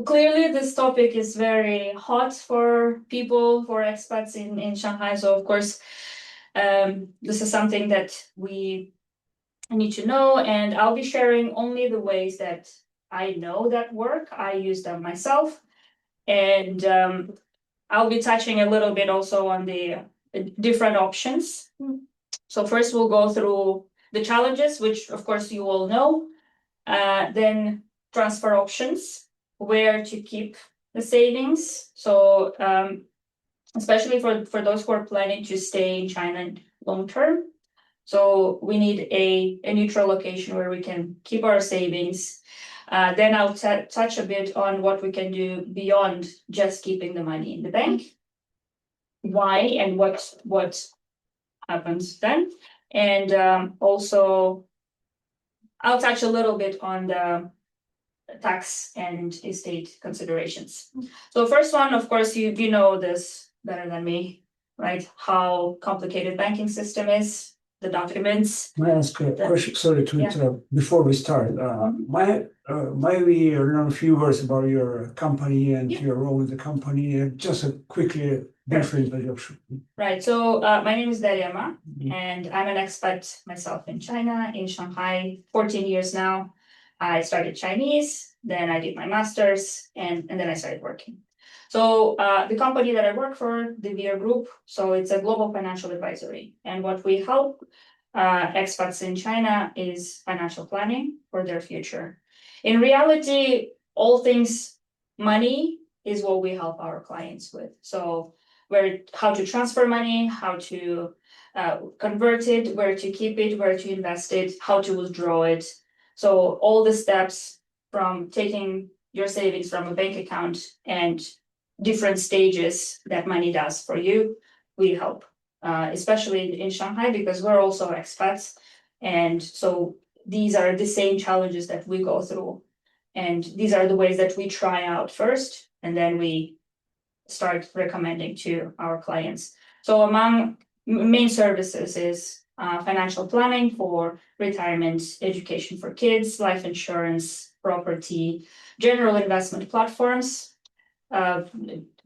clearly this topic is very hot for people, for expats in Shanghai. So of course, this is something that we need to know, and I'll be sharing only the ways that I know that work. I use them myself, and I'll be touching a little bit also on the different options. So first we'll go through the challenges, which of course you all know, then transfer options, where to keep the savings. So especially for those who are planning to stay in China long term. So we need a neutral location where we can keep our savings. Then I'll touch a bit on what we can do beyond just keeping the money in the bank. Why and what happens then. And also I'll touch a little bit on the tax and estate considerations. So first one, of course, you know this better than me, right? How complicated banking system is, the documents. May I ask a question? Sorry to interrupt. Before we start, might we learn a few words about your company and your role in the company? Just a quickly brief introduction. Right. So my name is Daryama, and I'm an expat myself in China, in Shanghai, 14 years now. I started Chinese, then I did my master's, and then I started working. So the company that I work for, the VR Group, so it's a global financial advisory. And what we help expats in China is financial planning for their future. In reality, all things money is what we help our clients with. So how to transfer money, how to convert it, where to keep it, where to invest it, how to withdraw it. So all the steps from taking your savings from a bank account and different stages that money does for you, we help, especially in Shanghai, because we're also expats. And so these are the same challenges that we go through. And these are the ways that we try out first, and then we start recommending to our clients. So among main services is financial planning for retirement, education for kids, life insurance, property, general investment platforms,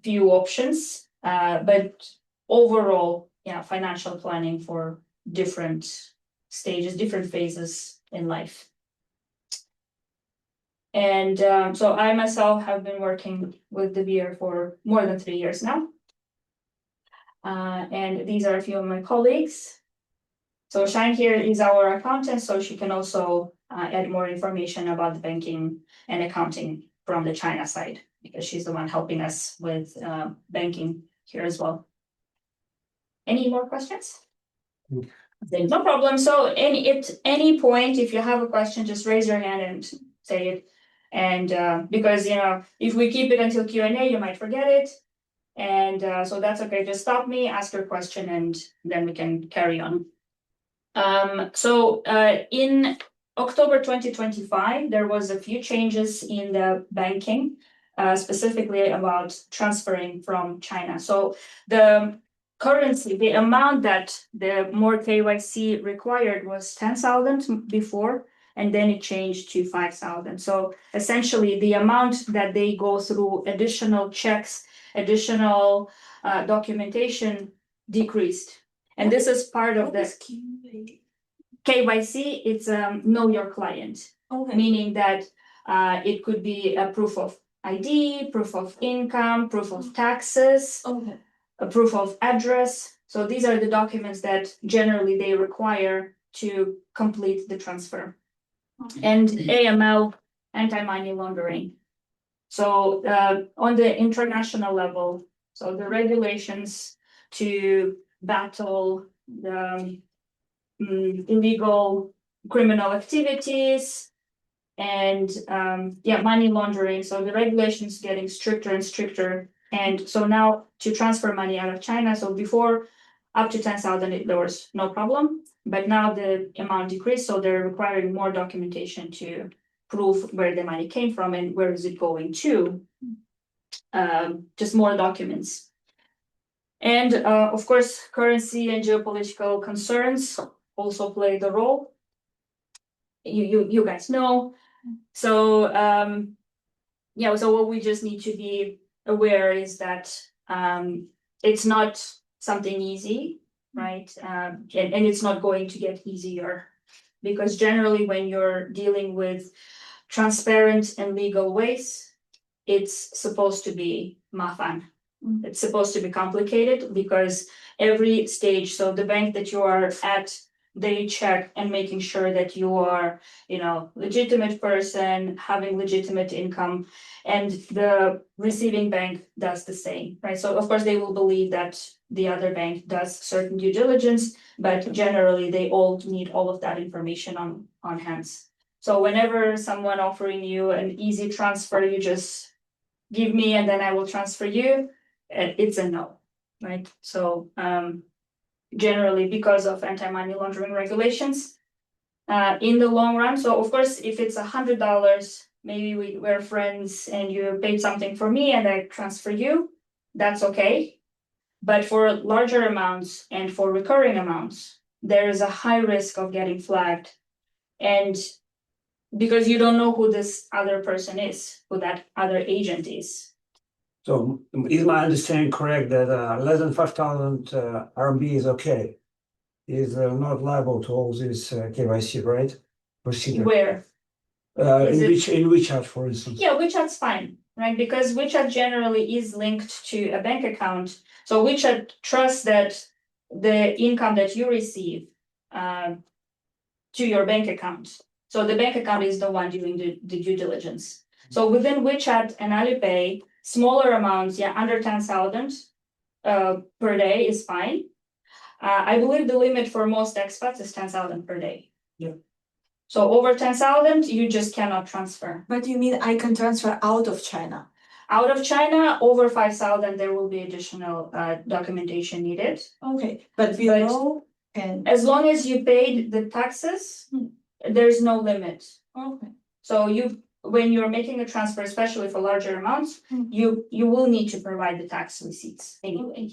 few options, but overall, financial planning for different stages, different phases in life. And so I myself have been working with the beer for more than 3 years now. And these are a few of my colleagues. So Shine here is our accountant, so she can also add more information about the banking and accounting from the China side, because she's the one helping us with banking here as well. Any more questions? No problem. So at any point, if you have a question, just raise your hand and say it. And because if we keep it until Q&A, you might forget it. And so that's okay. Just stop me, ask your question, and then we can carry on. So in October 2025, there was a few changes in the banking, specifically about transferring from China. So the currency, the amount that the more KYC required was 10,000 before, and then it changed to 5,000. So essentially, the amount that they go through additional checks, additional documentation decreased. And this is part of the KYC. It's know your client, meaning that it could be a proof of ID, proof of income, proof of taxes, a proof of address. So these are the documents that generally they require to complete the transfer. And AML, anti-money laundering. So on the international level, so the regulations to battle the illegal criminal activities and money laundering. So the regulations getting stricter and stricter. And so now to transfer money out of China, so before up to 10,000, there was no problem, but now the amount decreased, so they're requiring more documentation to prove where the money came from and where is it going to, just more documents. And of course, currency and geopolitical concerns also play the role. You guys know. So yeah, so what we just need to be aware is that it's not something easy, right? And it's not going to get easier, because generally when you're dealing with transparent and legal ways, it's supposed to be mafan. It's supposed to be complicated because every stage, so the bank that you are at, they check and making sure that you are, legitimate person, having legitimate income, and the receiving bank does the same, right? So of course they will believe that the other bank does certain due diligence, but generally they all need all of that information on hands. So whenever someone offering you an easy transfer, you just give me and then I will transfer you, it's a no, right? So generally because of anti-money laundering regulations, in the long run. So of course, if it's $100, maybe we're friends and you paid something for me and I transfer you, that's okay. But for larger amounts and for recurring amounts, there is a high risk of getting flagged. And because you don't know who this other person is, who that other agent is. So is my understanding correct that less than 5,000 RMB is okay? Is not liable to all this KYC, right? Procedure. Where? Is In WeChat, for instance. Yeah, WeChat's fine, right? Because WeChat generally is linked to a bank account. So WeChat trusts that the income that you receive to your bank account. So the bank account is the one doing the due diligence. So within WeChat and Alipay, smaller amounts, under 10,000 per day is fine. I believe the limit for most expats is 10,000 per day. Yeah. So over 10,000, you just cannot transfer. But you mean I can transfer out of China? Out of China, over 5,000, there will be additional documentation needed. Okay, but below and As long as you paid the taxes, there's no limit. okay. So when you're making a transfer, especially for larger amounts, you will need to provide the tax receipts anyway.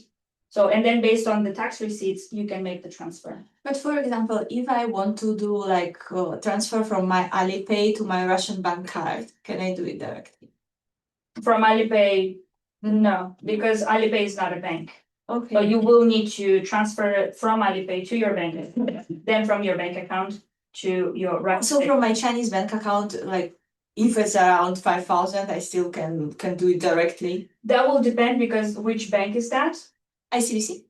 So, and then based on the tax receipts, you can make the transfer. But for example, if I want to do like transfer from my Alipay to my Russian bank card, can I do it directly? From Alipay, no, because Alipay is not a bank. Okay. So you will need to transfer it from Alipay to your bank, then from your bank account to your Russian. So from my Chinese bank account, like if it's around 5,000, I still can do it directly. That will depend because which bank is that? ICBC.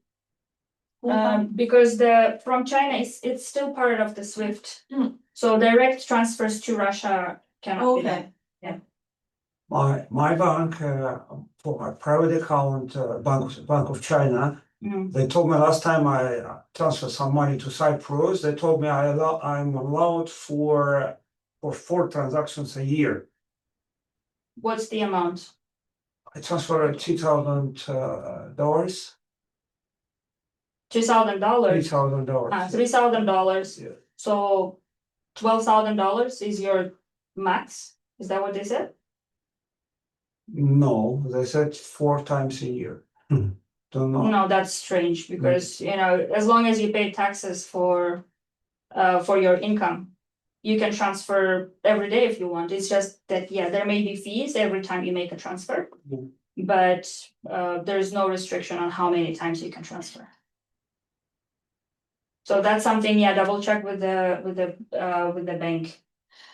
Because from China it's still part of the SWIFT. So direct transfers to Russia cannot be done. Yeah. My bank, for my private account, Bank of China, they told me last time I transferred some money to Cyprus, they told me I'm allowed for 4 transactions a year. What's the amount? I transferred $2,000. $2,000. $3,000. $3,000. Yeah. So $12,000 is your max? Is that what they said? No, they said 4 times a year. Don't know. No, that's strange because as long as you pay taxes for your income, you can transfer every day if you want. It's just that there may be fees every time you make a transfer, but there's no restriction on how many times you can transfer. So that's something, double check with the bank.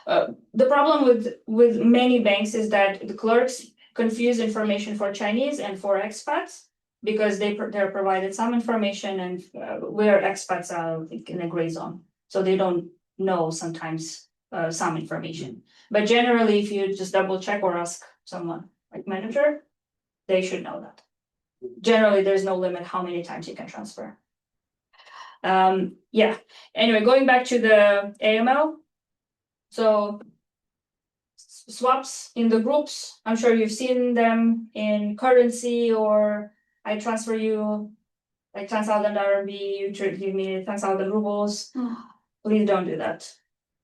The problem with many banks is that the clerks confuse information for Chinese and for expats because they're provided some information and where expats are in a gray zone, so they don't know sometimes some information. But generally, if you just double check or ask someone like manager, they should know that. Generally, there's no limit how many times you can transfer. Anyway, going back to the AML. So swaps in the groups, I'm sure you've seen them in currency, or I transfer you like 10,000 RMB, you give me 10,000 rubles. Please don't do that.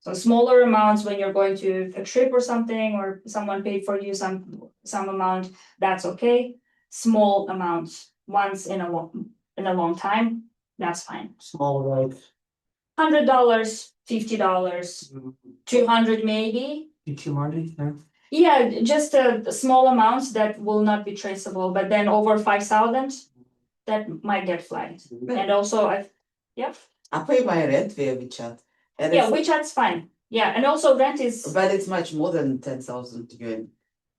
So smaller amounts when you're going to a trip or something, or someone paid for you some amount, that's okay. Small amounts once in a long time, that's fine. Small, like $100, $50, 200 maybe. PT money, yeah. Yeah, just a small amounts that will not be traceable, but then over 5,000, that might get flagged. And also, I pay my rent via WeChat. And yeah, it's, WeChat's fine. Yeah, and also rent is, but it's much more than 10,000 yuan.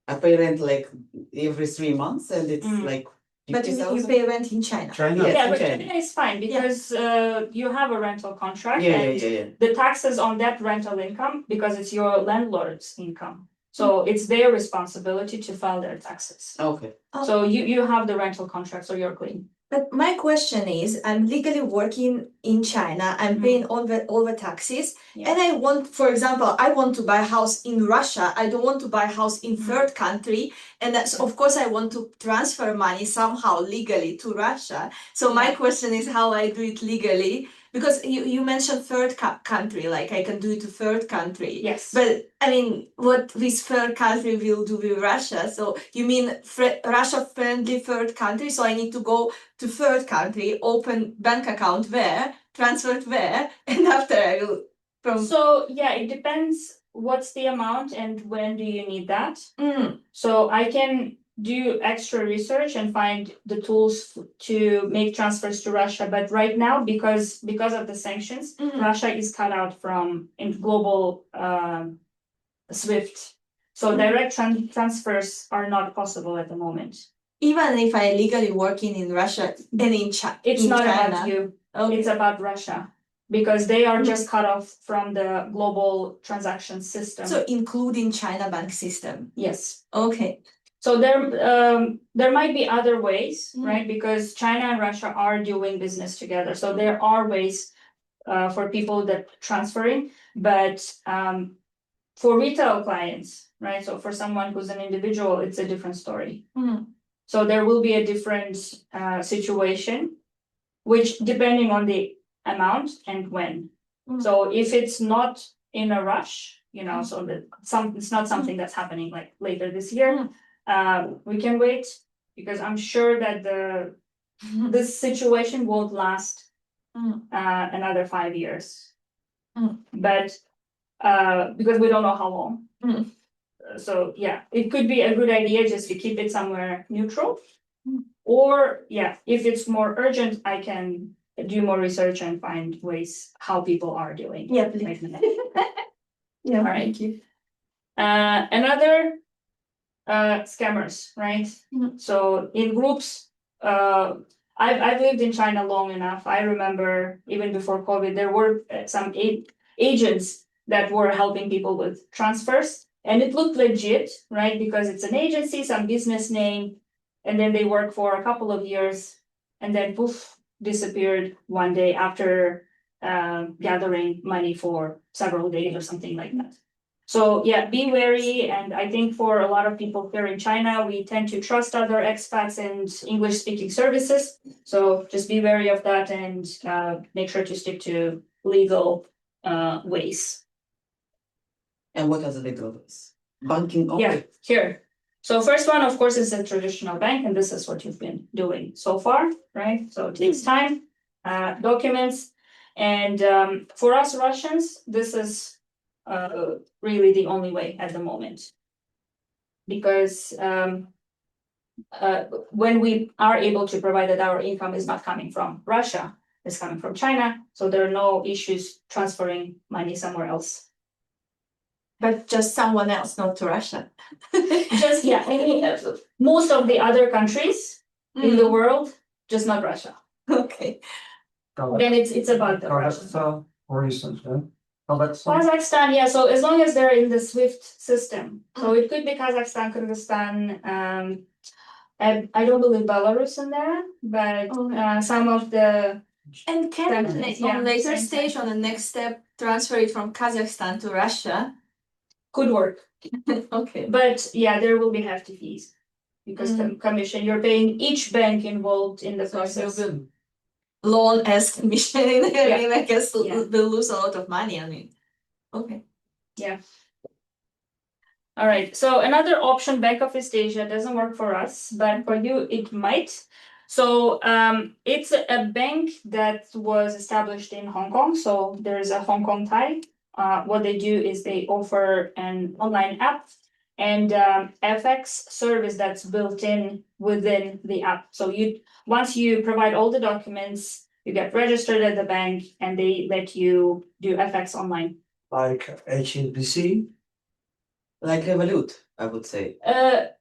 I pay rent like every 3 months and it's Mm. like But you 50,000. pay rent in China. China. Yes, yeah, in but China. China is fine because you have a rental contract Yeah, and yeah. the taxes on that rental income, because it's your landlord's income. So it's their responsibility to file their taxes. Okay. So you have the rental contract, so you're clean. But my question is, I'm legally working in China, I'm paying all the taxes, Yeah. and I want, for example, I want to buy a house in Russia, I don't want to buy a house in third country, and that's, of course, I want to transfer money somehow legally to Russia. So my question is how I do it legally, because you mentioned third country, like I can do it to third country. Yes. But I mean, what this third country will do with Russia? So you mean Russia-friendly third country? So I need to go to third country, open bank account there, transfer it there, and after I will from. So yeah, it depends what's the amount and when do you need that. Mm, So I can do extra research and find the tools to make transfers to Russia. But right now, because of the sanctions, Mhm. Russia is cut out from in global SWIFT. So Mhm. direct transfers are not possible at the moment. Even if I legally working in Russia and in China, It's not about you. Okay. It's about Russia. Because they are Mhm. just cut off from the global transaction system. So including China bank system. Yes. Okay. So there might be other ways, Mm. right? Because China and Russia are doing business together. So there are ways for people that transferring, but for retail clients, right? So for someone who's an individual, it's a different story. Mm. So there will be a different situation, which depending on the amount and when. Mm. So if it's not in a rush, so that it's not something that's happening like later this year, we can wait because I'm sure that this situation won't last another 5 years. Mm. But because we don't know how long. Mm. So yeah, it could be a good idea just to keep it somewhere neutral. Mm. Or yeah, if it's more urgent, I can do more research and find ways how people are doing. Yeah, please. Yeah, All right. thank you. Another scammers, right? Mhm. So in groups, I've lived in China long enough. I remember even before COVID, there were some agents that were helping people with transfers, and it looked legit, right? Because it's an agency, some business name, and then they work for a couple of years, and then poof, disappeared one day after gathering money for several days or something like that. So yeah, be wary. And I think for a lot of people here in China, we tend to trust other expats and English speaking services. So just be wary of that and make sure to stick to legal ways. And what are the legal ways? Banking only? Yeah, here. So first one, of course, is a traditional bank, and this is what you've been doing so far, right? So it takes time, documents, and for us Russians, this is really the only way at the moment. Because when we are able to provide that our income is not coming from Russia, it's coming from China, so there are no issues transferring money somewhere else. But just someone else, not to Russia. Just yeah, most of the other countries in the world, just not Russia. Okay. Then it's about the Russian. Kazakhstan, for instance, yeah? Kazakhstan. Kazakhstan, yeah. So as long as they're in the SWIFT system, so it could be Kazakhstan, Kyrgyzstan. I don't believe Belarus in there, but some of the. And can Yeah, on later same stage, on the next step, transfer it from Kazakhstan to Russia? Could work, Okay. but yeah, there will be hefty fees because commission you're paying each bank involved in the process. Loan as commission. I mean, I guess Yeah. they'll lose a lot of money. I mean, okay. Yeah. All right. So another option, Bank of East Asia, doesn't work for us, but for you it might. So it's a bank that was established in Hong Kong. So there's a Hong Kong Thai. What they do is they offer an online app, and FX service that's built in within the app. So once you provide all the documents, you get registered at the bank and they let you do FX online. Like HSBC? Like Revolut, I would say.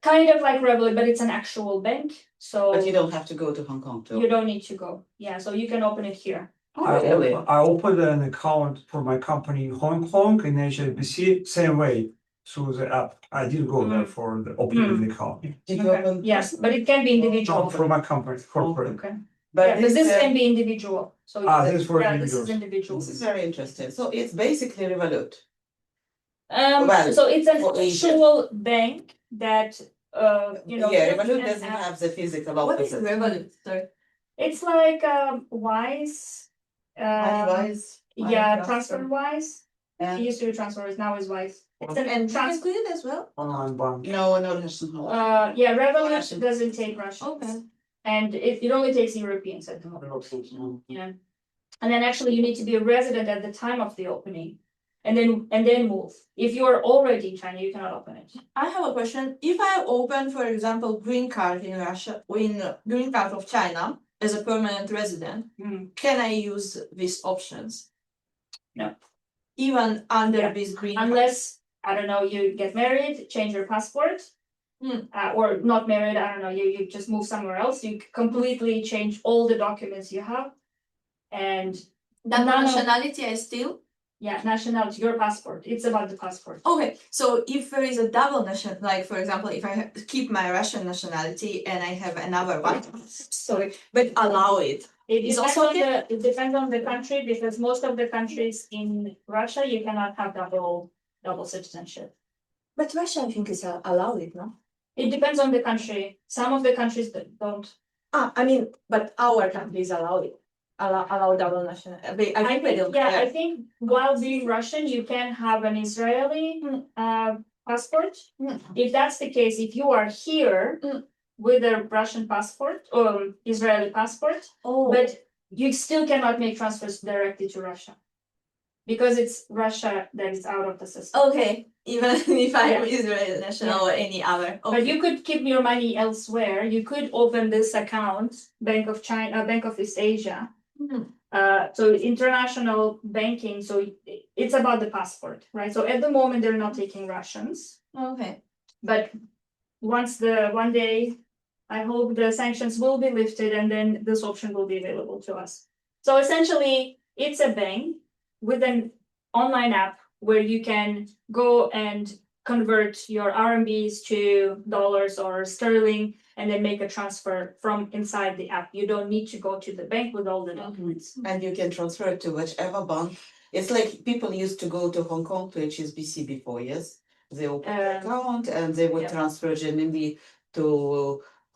Kind of like Revolut, but it's an actual bank, so But you don't have to go to Hong Kong to. you don't need to go. Yeah, so you can open it here. Oh, really? I opened an account for my company in Hong Kong in HSBC, same way, through the app. I didn't go there for the opening the account. Did you Okay. open? Yes, but it can be individual. Not for my company, corporate. Okay. But Yeah, but this uh, can be individual, so. This is for Yeah, individuals. this is individual. This is very interesting. So it's basically Revolut. So it's an for Asia. actual bank that, you know. Yeah, built Revolut an doesn't app. have the physical What is office. Revolut? Sorry. It's like, Wise. Money-wise, Yeah, TransferWise. It and used to be TransferWise, now is Wise. It's an And you can transfer. do it as well? Online bank. no, no Russian hold. Yeah, Revolut Russian. doesn't take Russians. Okay. And it only takes Europeans at the moment. Yeah. And then actually you need to be a resident at the time of the opening. And then move. If you are already in China, you cannot open it. I have a question. If I open, for example, green card in Russia, green card of China as a permanent resident, can I use these options? No. Even under Yeah. this green card? Unless, I don't know, you get married, change your passport. Or not married, I don't know, you just move somewhere else, you completely change all the documents you have. And That none of- nationality I still? yeah, nationality, your passport, it's about the passport. Okay, so if there is a double nation, like for example, if I keep my Russian nationality and I have another one, sorry, but allow it. It Is depends also on it depends on the country, because most of the countries in Russia, you cannot have double citizenship. But Russia, I think, is allowed it, no? It depends on the country, some of the countries that don't. I mean, but our country is allowed it. Allow double national. I think they don't. Yeah, I think while being Russian, you can have an Israeli passport. If that's the case, if you are here with a Russian passport or Israeli passport, Oh, but you still cannot make transfers directly to Russia. Because it's Russia that is out of the system. okay. Even if I am Yeah. Israeli national or any other. But you could keep your money elsewhere. You could open this account, Bank of China, Bank of East Asia. So international banking, so it's about the passport, right? So at the moment, they're not taking Russians, Okay. but one day, I hope the sanctions will be lifted and then this option will be available to us. So essentially, it's a bank with an online app where you can go and convert your RMBs to dollars or sterling and then make a transfer from inside the app. You don't need to go to the bank with all the documents. And you can transfer it to whichever bank. It's like people used to go to Hong Kong to HSBC before, yes? They opened an account and they would yeah. transfer renminbi to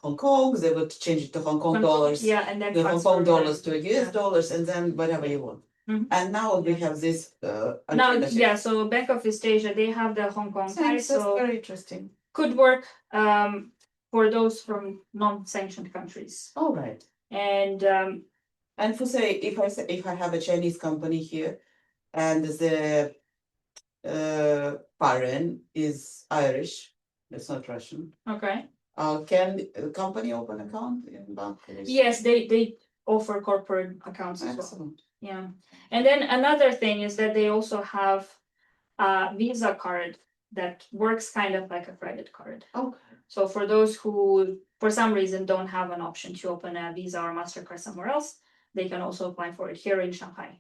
Hong Kong, they would change it to Hong Kong dollars. Yeah, and then The Hong transfer Kong dollars to yeah. US dollars and then whatever you want. And now we have this Now, alternative. yeah, so Bank of East Asia, they have the Hong Kong Thanks, Thai, that's so very interesting. could work for those from non-sanctioned countries. All right. And And say if I have a Chinese company here and the parent is Irish, it's not Russian. okay, Can the company open account in bank? yes, they offer corporate accounts as well. Excellent. Yeah, and then another thing is that they also have a Visa card that works kind of like a credit card. Okay. So for those who, for some reason, don't have an option to open a Visa or MasterCard somewhere else, they can also apply for it here in Shanghai.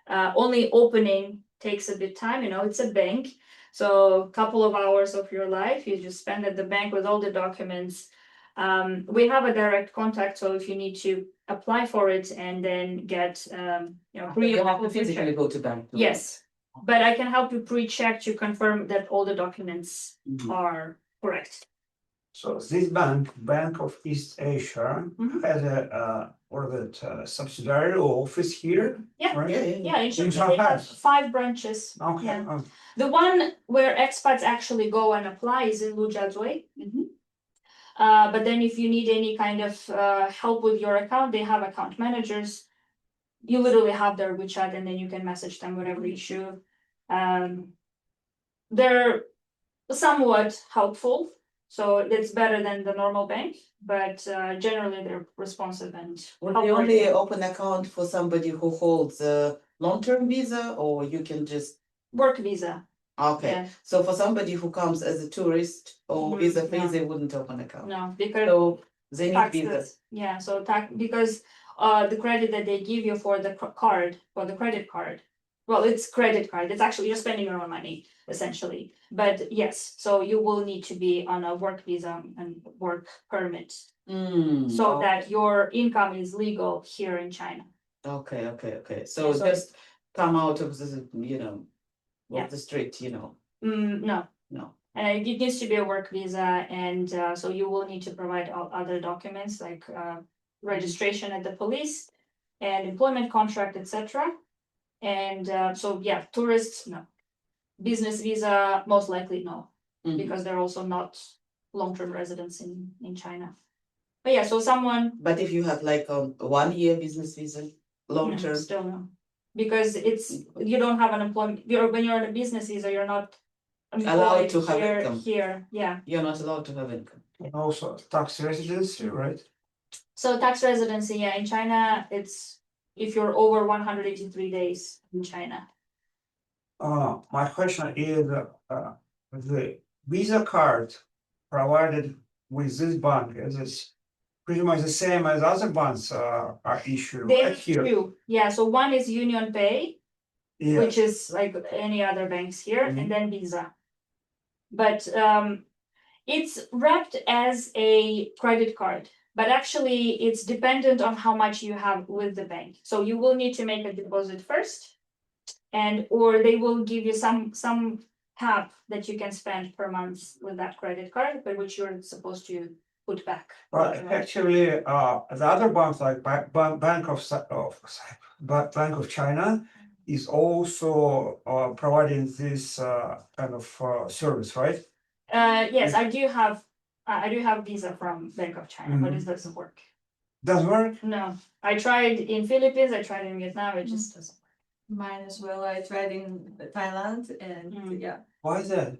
Only opening takes a bit time, it's a bank. So a couple of hours of your life, you just spend at the bank with all the documents. We have a direct contact, so if you need to apply for it and then get, You have to physically go to bank. Yes, but I can help you pre-check to confirm that all the documents are correct. So this Bank of East Asia, has a subsidiary or office here? Yeah. Right? Yeah, in Shanghai, Shanghai. they have 5 branches. Okay. Yeah. The one where expats actually go and apply is in Lujiazui. But then if you need any kind of help with your account, they have account managers. You literally have their WeChat and then you can message them whatever issue. They're somewhat helpful. So it's better than the normal bank, but generally they're responsive and Would they only open account for somebody who holds a long-term visa, or you can just, work visa. okay, Yeah. so for somebody who comes as a tourist or Mhm, visa free, no. they wouldn't open account. No, because So they need visa. taxes, yeah, so because the credit that they give you for the credit card. Well, it's credit card, it's actually, you're spending your own money, essentially, but yes, so you will need to be on a work visa and work permit. So that your income is legal here in China. Okay. So Yeah, so just come out of the, Yeah. of the street, No, no. it needs to be a work visa, and so you will need to provide all other documents like registration at the police and employment contract, etc. And so yeah, tourists, no. Business visa, most likely no, Mhm. because they're also not long-term residents in China. But yeah, so someone, But if you have like a 1 year business visa, long no, term, still no. Because you don't have an employment, when you're on a business visa, you're not Allowed to have employed income. here, yeah. you're not allowed to have income. And also tax residency, right? So tax residency, yeah, in China, it's if you're over 183 days in China. My question is, the Visa card provided with this bank, is it pretty much the same as other banks are issued They right have here? two, yeah, so one is Union Pay, Yeah, which is like any other banks here, Mhm. and then Visa. But it's wrapped as a credit card, but actually it's dependent on how much you have with the bank. So you will need to make a deposit first, and or they will give you some cap that you can spend per month with that credit card, but which you're supposed to put back. but later on. actually, the other banks like Bank of China is also providing this kind of service, right? Yes, I do have Visa from Bank of China, but it doesn't work. Does work? No, I tried in Philippines, I tried in Vietnam, it just doesn't. Mine as well. I tried in Thailand and yeah. Why is that?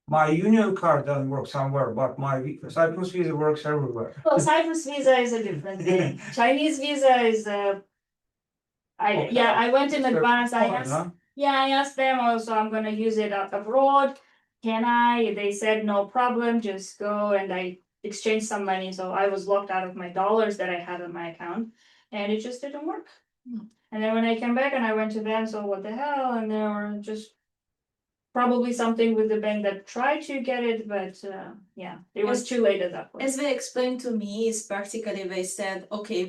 My Union card doesn't work somewhere, but my Cyprus Visa works everywhere. Well, Cyprus Visa is a different thing. Chinese Visa is Okay. I went in So, advance, I fine, asked. huh? Yeah, I asked them also, I'm gonna use it abroad. Can I? They said no problem, just go, and I exchanged some money, so I was locked out of my dollars that I had on my account, and it just didn't work. And then when I came back and I went to them, so what the hell? And they were just probably something with the bank that tried to get it, but yeah, it was too late at that point. As they explained to me, is practically they said, okay,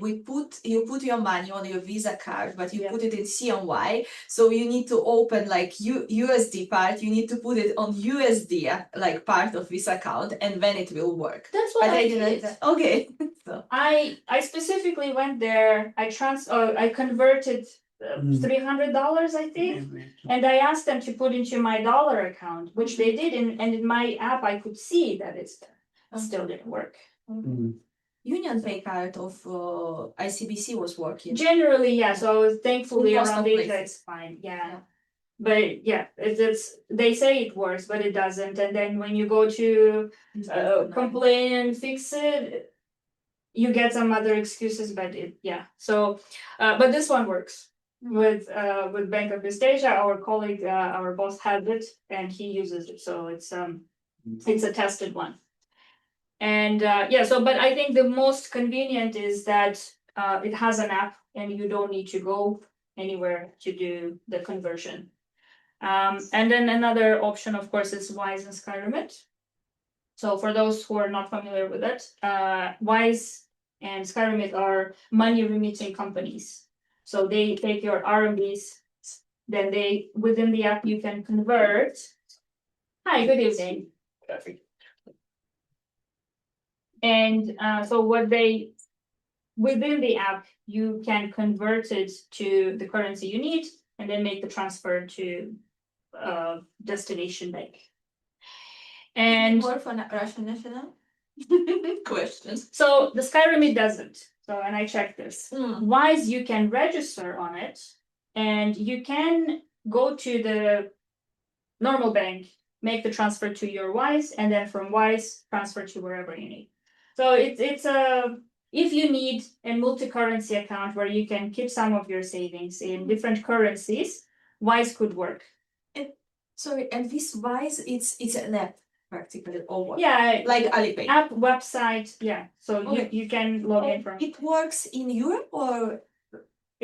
you put your money on your Visa card, but you Yeah. put it in CNY, so you need to open like USD part, you need to put it on USD like part of Visa account, and then it will work. That's what But I didn't. did. Okay. So. I specifically went there. I converted $300, I think, and I asked them to put into my dollar account, which they did, and in my app I could see that it still didn't work. Union Pay card of ICBC was working. Generally, yeah. So thankfully In most around of Asia places. it's fine. Yeah. Yeah. But yeah, it's they say it works, but it doesn't. And then when you go to complain and fix it, you get some other excuses, but so but this one works with Bank of East Asia. Our colleague, our boss had it and he uses it, so it's a tested one. And but I think the most convenient is that it has an app and you don't need to go anywhere to do the conversion. And then another option, of course, is Wise and SkyRemit. So for those who are not familiar with it, Wise and SkyRemit are money remitting companies. So they take your RMBs, then within the app you can convert. Hi, good evening. And so within the app, you can convert it to the currency you need and then make the transfer to destination bank. And More for Russian national? Questions. So the SkyRemit doesn't. So, and I checked this. Wise, you can register on it and you can go to the normal bank, make the transfer to your Wise, and then from Wise transfer to wherever you need. So it's a if you need a multi-currency account where you can keep some of your savings in different currencies, Wise could work. Sorry, and this Wise, it's an app practically, or what? Yeah, Like Alipay. app, website, yeah. So Okay. you can log in from. It works in Europe or?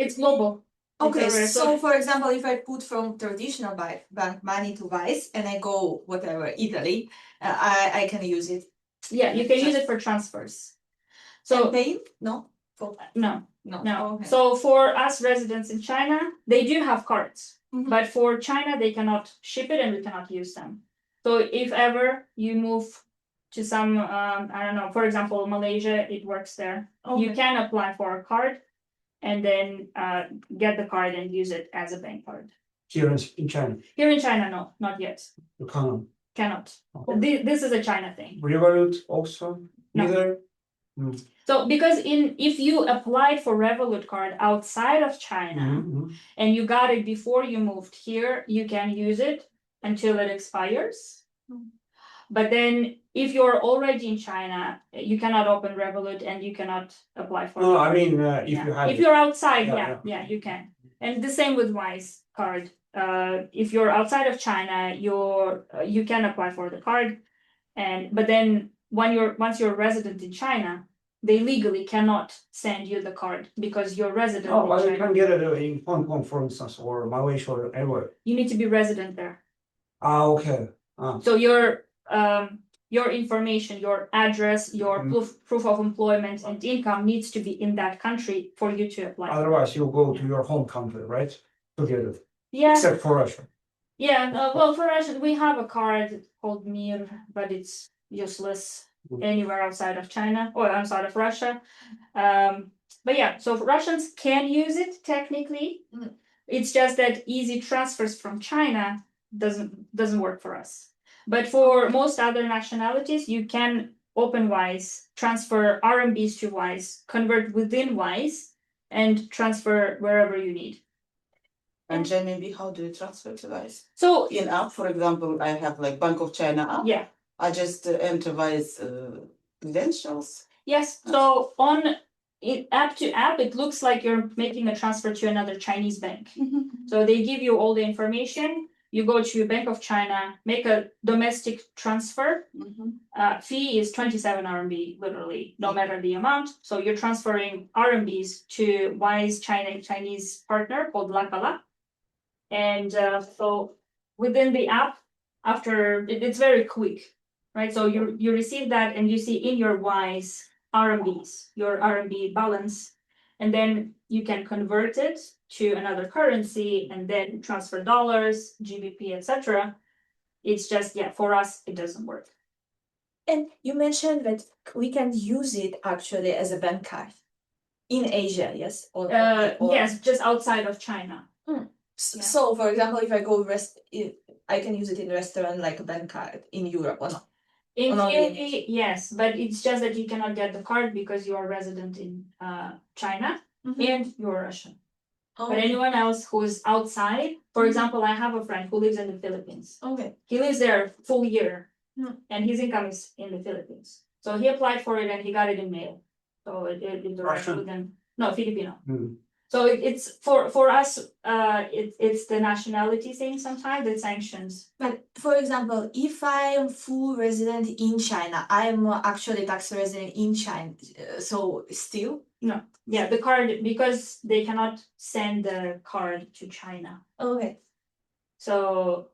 It's global. It's Okay, everywhere. so for example, if I put from traditional bank money to Wise and I go whatever, Italy, I can use it. Yeah, you can use it for transfers. So So paying? No? For, no, no. no. Okay. So for us residents in China, they do have cards, Mhm. but for China they cannot ship it and we cannot use them. So if ever you move to some, I don't know, for example, Malaysia, it works there. You Okay. can apply for a card and then get the card and use it as a bank card. Here in China, Here in China, no, not yet. you can't. Cannot. Okay. This is a China thing. Revolut also, No. neither. So because if you applied for Revolut card outside of China Mhm. and you got it before you moved here, you can use it until it expires. Mm. But then if you're already in China, you cannot open Revolut and you cannot apply for No, it. I mean, if Yeah. you have. If you're outside, Yeah, yeah, you can. And the same with Wise card. If you're outside of China, you can apply for the card, but then once you're resident in China, they legally cannot send you the card because you're resident Oh, in but you China. can get it in Hong Kong, for instance, or Malaysia or anywhere. You need to be resident there. Ah, okay. So your information, your address, your proof of employment and income needs to be in that country for you to apply. Otherwise, you'll go to your home country, right? To get it, Yeah. except for Russia. Yeah, well, for us, we have a card called MIR, but it's useless anywhere outside of China or outside of Russia. But yeah, so Russians can use it technically. Mm. It's just that easy transfers from China doesn't work for us. But for most other nationalities, you can open Wise, transfer RMBs to Wise, convert within Wise, and transfer wherever you need. And Jen, maybe how do you transfer to Wise? So In app, for example, I have like Bank of China app. yeah. I just enter Wise credentials. Yes, so on app to app, it looks like you're making a transfer to another Chinese bank. So they give you all the information. You go to Bank of China, make a domestic transfer. Fee is 27 RMB, literally, no matter the amount. So you're transferring RMBs to Wise Chinese partner called Lakala. And so within the app, after it's very quick, right? So you receive that and you see in your Wise RMBs, your RMB balance, and then you can convert it to another currency and then transfer dollars, GBP, etc. It's just, yeah, for us, it doesn't work. And you mentioned that we can use it actually as a bank card in Asia, yes? Or Yes, just outside of China. Yeah. So, for example, if I go I can use it in restaurant like a bank card in Europe or not? In Or not theory, yes, but it's just that you cannot get the card because you are resident in China and you're Russian. But anyone else who is outside, for example, I have a friend who lives in the Philippines. Okay. He lives there full year, Mm. and his income is in the Philippines. So he applied for it and he got it in mail. So it arrived Russian? within Filipino. Mm. So it's for us, it's the nationality thing sometimes, the sanctions. But for example, if I am full resident in China, I am actually tax resident in China. So still? No, yeah, the card, because they cannot send the card to China. Okay. So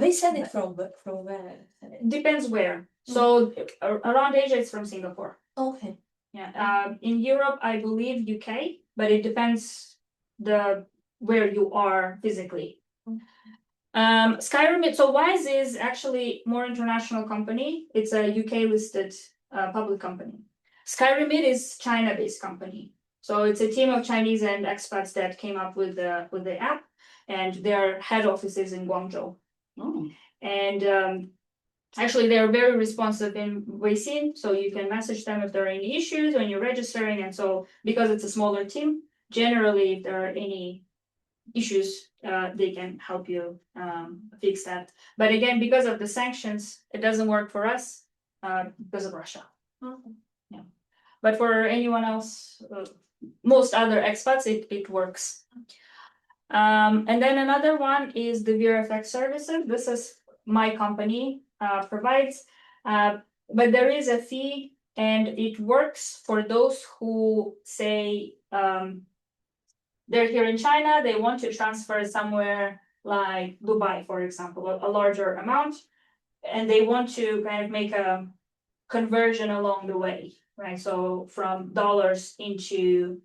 They send it from where? depends where. So around Asia, it's from Singapore. Okay. Yeah. In Europe, I believe UK, but it depends where you are physically. Skyremit. So Wise is actually more international company. It's a UK listed public company. Skyremit is China-based company. So it's a team of Chinese and expats that came up with the app, and their head office is in Guangzhou. Oh. And actually, they're very responsive in Weixin, so you can message them if there are any issues when you're registering. And so, because it's a smaller team, generally, if there are any issues, they can help you fix that. But again, because of the sanctions, it doesn't work for us because of Russia. Yeah. But for anyone else, most other expats, it works. And then another one is the VRFX services. This is my company provides, but there is a fee, and it works for those who say they're here in China, they want to transfer somewhere like Dubai, for example, a larger amount, and they want to kind of make a conversion along the way, right? So from dollars into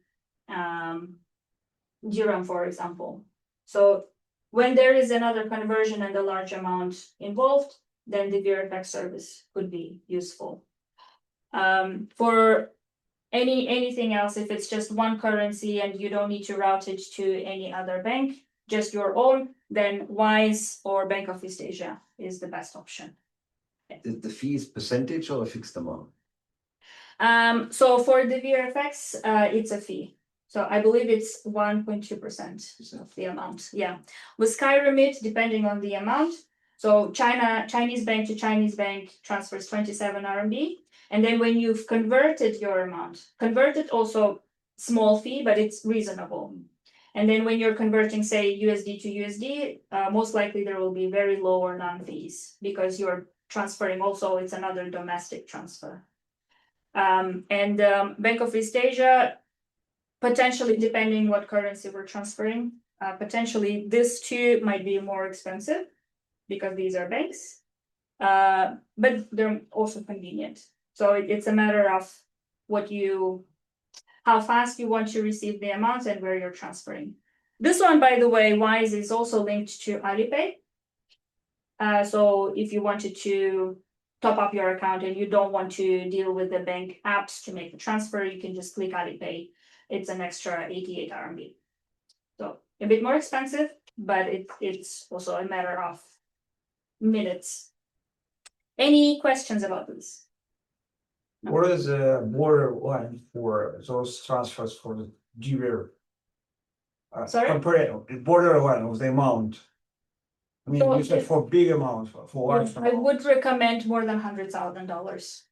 dirham, for example. So when there is another conversion and a large amount involved, then the VRFX service could be useful. For anything else, if it's just one currency and you don't need to route it to any other bank, just your own, then Wise or Bank of East Asia is the best option. The fee is percentage or a fixed amount? So for the VRFX, it's a fee. So I believe it's 1.2% of the amount. Yeah. With SkyRemit, depending on the amount. So Chinese bank to Chinese bank transfers 27 RMB. And then when you've converted your amount, converted also small fee, but it's reasonable. And then when you're converting, say, USD to USD, most likely there will be very low or none fees because you're transferring also, it's another domestic transfer. Bank of East Asia, potentially depending what currency we're transferring, potentially this too might be more expensive because these are banks, but they're also convenient. So it's a matter of how fast you want to receive the amount and where you're transferring. This one, by the way, Wise is also linked to Alipay. So if you wanted to top up your account and you don't want to deal with the bank apps to make the transfer, you can just click Alipay. It's an extra 88 RMB. So a bit more expensive, but it's also a matter of minutes. Any questions about this? What is the borderline for those transfers for the GBR? Sorry? Compare the borderline of the amount. I mean, So you said for big amounts, for large. I would recommend more than $100,000.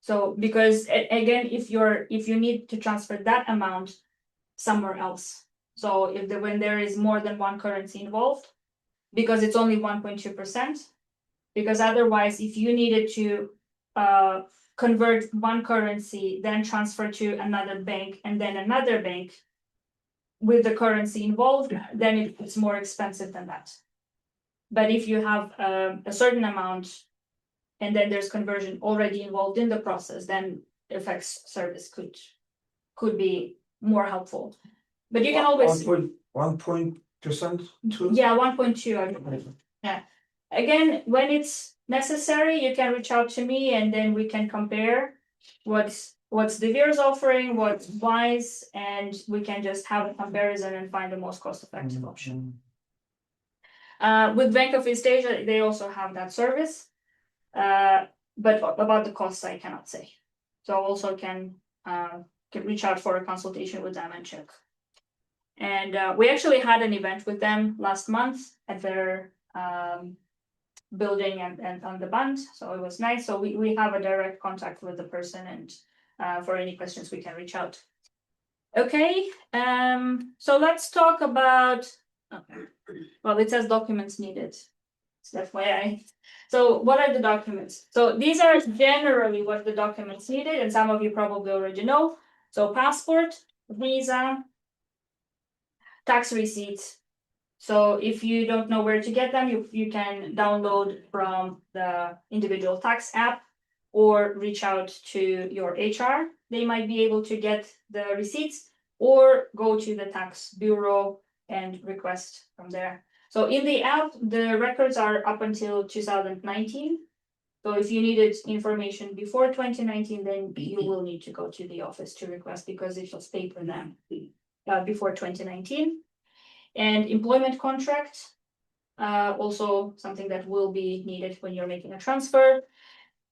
So because again, if you need to transfer that amount somewhere else, so when there is more than one currency involved, because it's only 1.2%, because otherwise, if you needed to convert one currency, then transfer to another bank and then another bank with the currency involved, then it's more expensive than that. But if you have a certain amount and then there's conversion already involved in the process, then FX service could be more helpful. But you can always 1.2%? yeah, 1.2. Yeah. Again, when it's necessary, you can reach out to me and then we can compare what's the VIR's offering, what's Wise, and we can just have a comparison and find the most cost-effective option. With Bank of East Asia, they also have that service, but about the costs I cannot say. So also can reach out for a consultation with them and check. And we actually had an event with them last month at their building and on the band, so it was nice. So we have a direct contact with the person, and for any questions we can reach out. Okay, so let's talk about. Well, it says documents needed. So that's why So what are the documents? So these are generally what the documents needed, and some of you probably already know. So passport, visa, tax receipts. So if you don't know where to get them, you can download from the individual tax app or reach out to your HR. They might be able to get the receipts, or go to the tax bureau and request from there. So in the app, the records are up until 2019. So if you needed information before 2019, then you will need to go to the office to request, because it was paper then before 2019. And employment contract, also something that will be needed when you're making a transfer,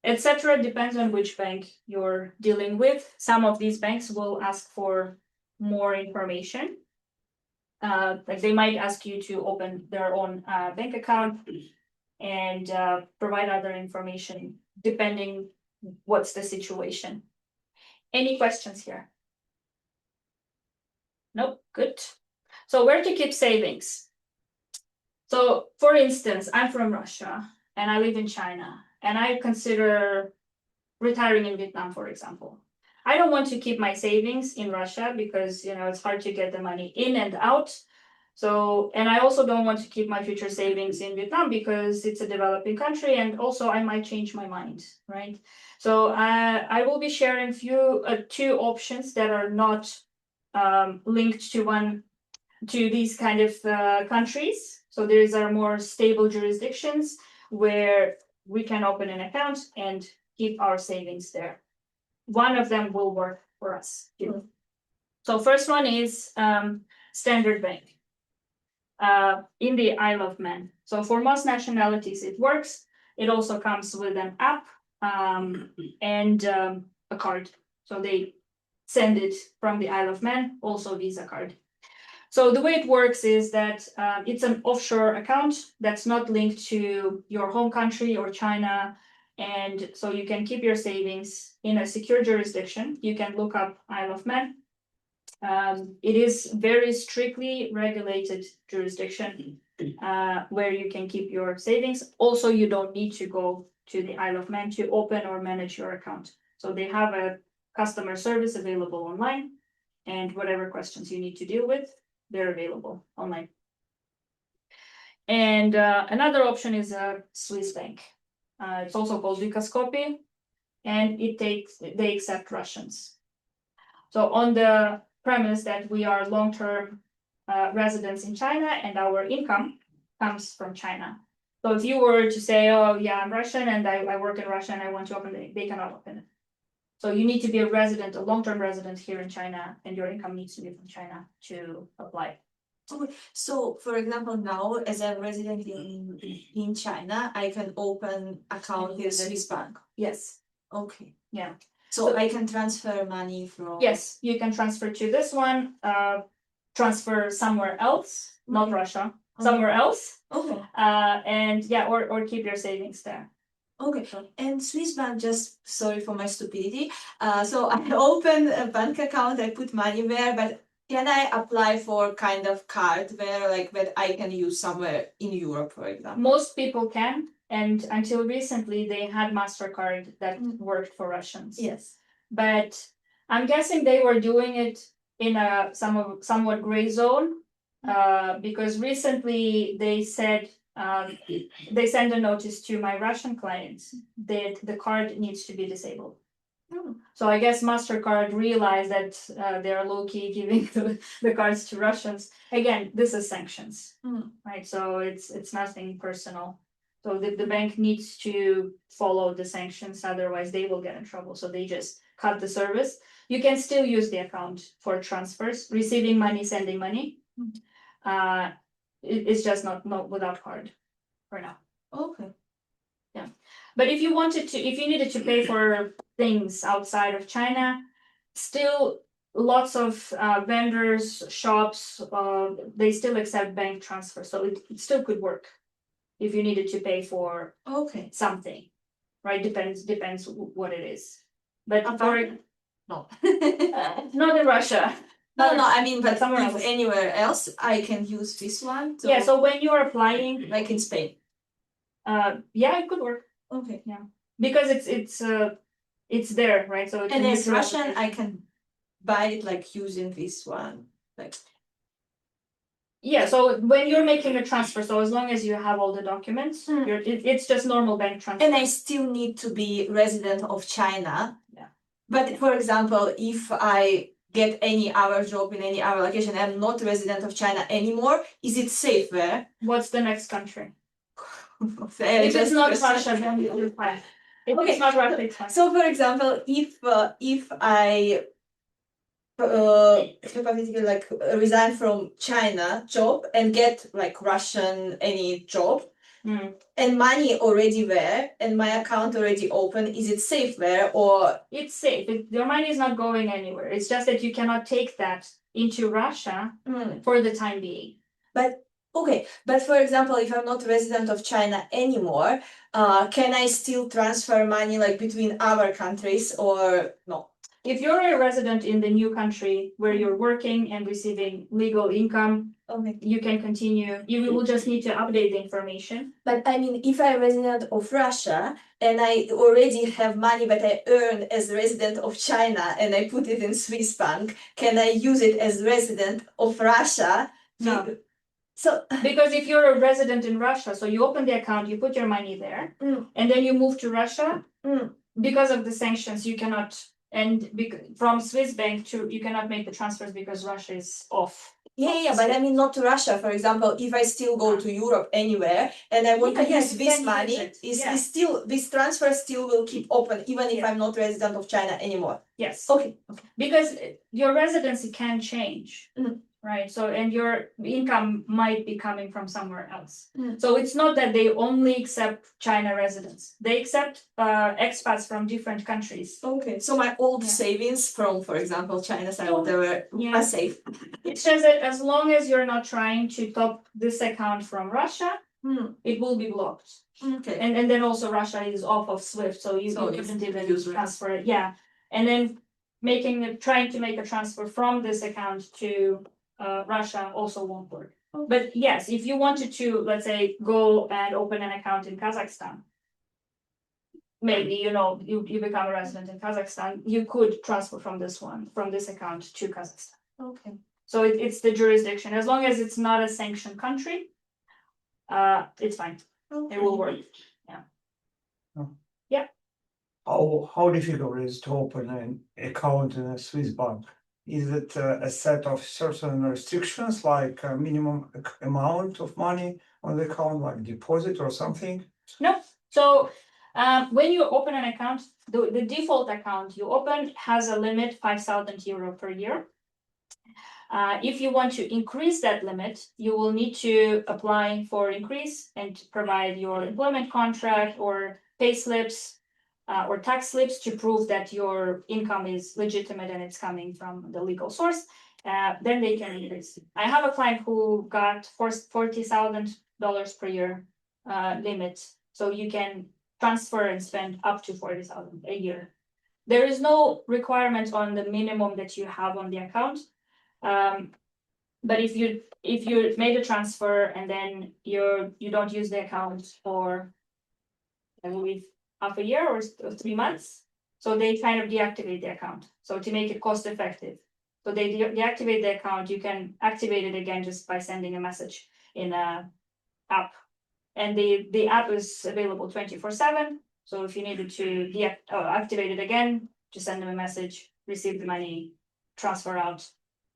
etc. Depends on which bank you're dealing with. Some of these banks will ask for more information. like they might ask you to open their own bank account and provide other information depending what's the situation. Any questions here? Nope, good. So where to keep savings? So for instance, I'm from Russia and I live in China and I consider retiring in Vietnam, for example. I don't want to keep my savings in Russia because it's hard to get the money in and out. So, and I also don't want to keep my future savings in Vietnam because it's a developing country and also I might change my mind, right? So I will be sharing two options that are not linked to these kind of countries. So these are more stable jurisdictions where we can open an account and keep our savings there. One of them will work for us. So first one is Standard Bank in the Isle of Man. So for most nationalities, it works. It also comes with an app and a card. So they send it from the Isle of Man, also Visa card. So the way it works is that it's an offshore account that's not linked to your home country or China. And so you can keep your savings in a secure jurisdiction. You can look up Isle of Man. It is very strictly regulated jurisdiction where you can keep your savings. Also, you don't need to go to the Isle of Man to open or manage your account. So they have a customer service available online, and whatever questions you need to deal with, they're available online. And another option is a Swiss bank. It's also called Vikaskopi, and they accept Russians. So on the premise that we are long-term residents in China and our income comes from China. So if you were to say, oh yeah, I'm Russian and I work in Russia and I want to open it, they cannot open it. So you need to be a long-term resident here in China, and your income needs to be from China to apply. Okay. So, for example, now as a resident in China, I can open account with Swiss bank. Yes. Okay. Yeah. So I can transfer money from. Yes, you can transfer to this one, transfer somewhere else, not Russia, somewhere else. Okay. And yeah, or keep your savings there. Okay. And Swiss bank, just sorry for my stupidity. So I open a bank account, I put money there, but can I apply for kind of card where that I can use somewhere in Europe, for example? Most people can, and until recently they had MasterCard that worked for Russians. Yes. But I'm guessing they were doing it in a somewhat gray zone, because recently they said they sent a notice to my Russian clients that the card needs to be disabled. So I guess MasterCard realized that they're low-key giving the cards to Russians. Again, this is sanctions, right? So it's nothing personal. So the bank needs to follow the sanctions, otherwise they will get in trouble. So they just cut the service. You can still use the account for transfers, receiving money, sending money. It's just not without card for now. Okay. Yeah. But if you needed to pay for things outside of China, still lots of vendors, shops, they still accept bank transfer. So it still could work if you needed to pay for something, right? Depends what it is. But No. not in Russia. No, I mean, but somewhere if else. anywhere else, I can use this one. Yeah, so when you're applying, like in Spain. yeah, it could work. Okay. Yeah, because it's there, right? So and as Russian, I can buy it using this one, Yeah, so when you're making a transfer, so as long as you have all the documents, it's just normal bank transfer. And I still need to be resident of China. Yeah. But for example, if I get any other job in any other location, I'm not resident of China anymore, is it safe there? What's the next country? If it's not Russia, then you're fine. If it's not Russia, it's fine. So for example, if I resign from China job and get Russian any job, Mm. and money already there and my account already open, is it safe there or? It's safe. Your money is not going anywhere. It's just that you cannot take that into Russia for the time being. Okay, but for example, if I'm not resident of China anymore, can I still transfer money like between our countries or no? If you're a resident in the new country where you're working and receiving legal income, Okay. you can continue. You will just need to update the information. But I mean, if I'm resident of Russia and I already have money that I earned as resident of China and I put it in Swiss bank, can I use it as resident of Russia? No. So Because if you're a resident in Russia, so you open the account, you put your money there, and then you move to Russia, because of the sanctions, you cannot, and from Swiss bank to, you cannot make the transfers because Russia is off. yeah, but I mean not to Russia. For example, if I still go to Europe anywhere and I want to Yeah, use you this can money, use it. is still this transfer still will keep open even if Yeah. I'm not resident of China anymore. Yes. Okay. Because your residency can change, Mhm. right? So, and your income might be coming from somewhere else. Mhm. So it's not that they only accept China residents. They accept expats from different countries. Okay. So my old Yeah. savings from, for example, China side, Yeah. whatever, Yeah. are safe. It's just that as long as you're not trying to top this account from Russia, it will be blocked. Okay. And then also Russia is off of SWIFT, so you So couldn't it's even useless. transfer it. Yeah. And then trying to make a transfer from this account to Russia also won't work. Okay. But yes, if you wanted to, let's say, go and open an account in Kazakhstan, maybe you become a resident in Kazakhstan, you could transfer from this account to Kazakhstan. Okay. So it's the jurisdiction. As long as it's not a sanctioned country, it's fine. It will work. How difficult is to open an account in a Swiss bank? Is it a set of certain restrictions, like a minimum amount of money on the account, like deposit or something? No. So when you open an account, the default account you open has a limit 5,000 euro per year. If you want to increase that limit, you will need to apply for increase and provide your employment contract or pay slips or tax slips to prove that your income is legitimate and it's coming from the legal source. Then they can increase. I have a client who got $40,000 per year limit, so you can transfer and spend up to 40,000 a year. There is no requirement on the minimum that you have on the account. But if you made a transfer and then you don't use the account for I believe half a year or 3 months, so they kind of deactivate the account. So to make it cost effective, so they deactivate the account. You can activate it again just by sending a message in a app, and the app is available 24/7. So if you needed to activate it again, just send them a message, receive the money, transfer out,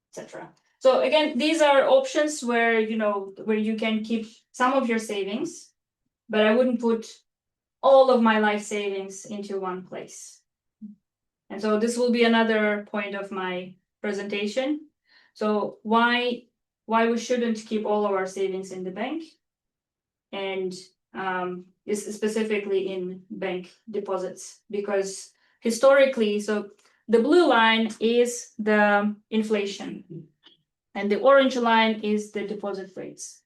etc. So again, these are options where you can keep some of your savings, but I wouldn't put all of my life savings into one place. And so this will be another point of my presentation. So why we shouldn't keep all of our savings in the bank, and is specifically in bank deposits, because historically, so the blue line is the inflation and the orange line is the deposit rates.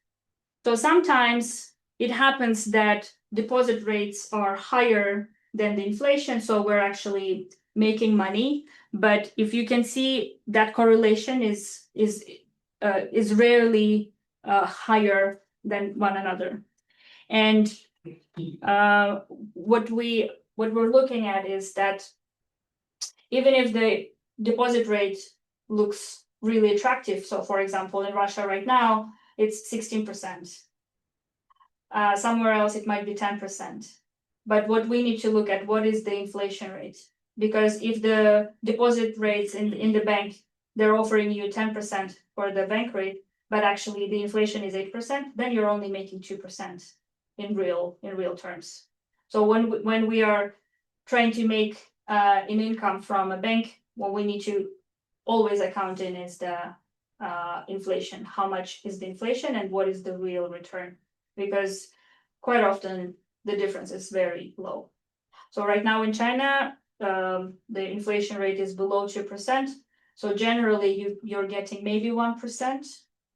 So sometimes it happens that deposit rates are higher than the inflation, so we're actually making money. But if you can see, that correlation is rarely higher than one another. And what we're looking at is that even if the deposit rate looks really attractive, so for example, in Russia right now, it's 16%. Somewhere else, it might be 10%. But what we need to look at, what is the inflation rate? Because if the deposit rates in the bank, they're offering you 10% for the bank rate, but actually the inflation is 8%, then you're only making 2% in real terms. So when we are trying to make an income from a bank, what we need to always account in is the inflation. How much is the inflation and what is the real return? Because quite often the difference is very low. So right now in China, the inflation rate is below 2%. So generally you're getting maybe 1%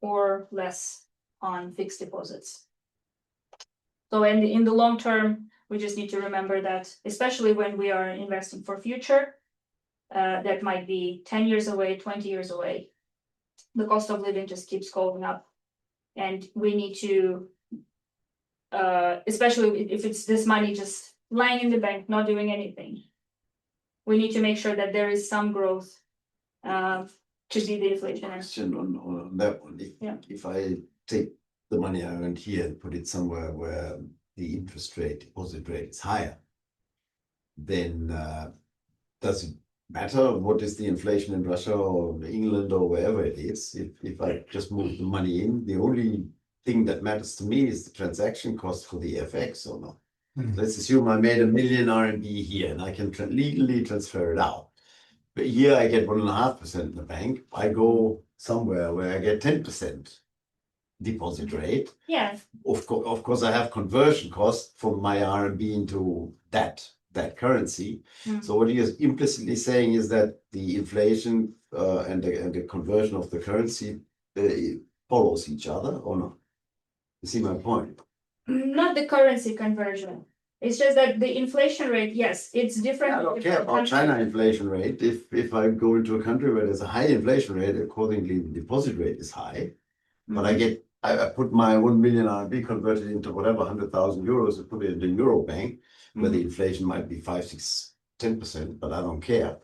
or less on fixed deposits. So in the long term, we just need to remember that, especially when we are investing for future, that might be 10 years away, 20 years away, the cost of living just keeps going up. And we need to, especially if it's this money just lying in the bank, not doing anything, we need to make sure that there is some growth to see the inflation. Question on that one. Yeah. If I take the money I earned here and put it somewhere where the interest rate, deposit rate is higher, then does it matter what is the inflation in Russia or England or wherever it is? If I just move the money in, the only thing that matters to me is the transaction cost for the FX or not. Let's assume I made $1 million RMB here and I can legally transfer it out. But here I get 1.5% in the bank. I go somewhere where I get 10% deposit rate. Yeah. Of course, I have conversion cost from my RMB into that currency. So what you're implicitly saying is that the inflation and the conversion of the currency follows each other, or not? You see my point? Not the currency conversion. It's just that the inflation rate, yes, it's different. I don't in care different about countries. China inflation rate. If I go into a country where there's a high inflation rate, accordingly the deposit rate is high. But I put my 1 million RMB converted into whatever 100,000 euros and put it in the Euro bank, where the inflation might be 5, 6, 10%, but I don't care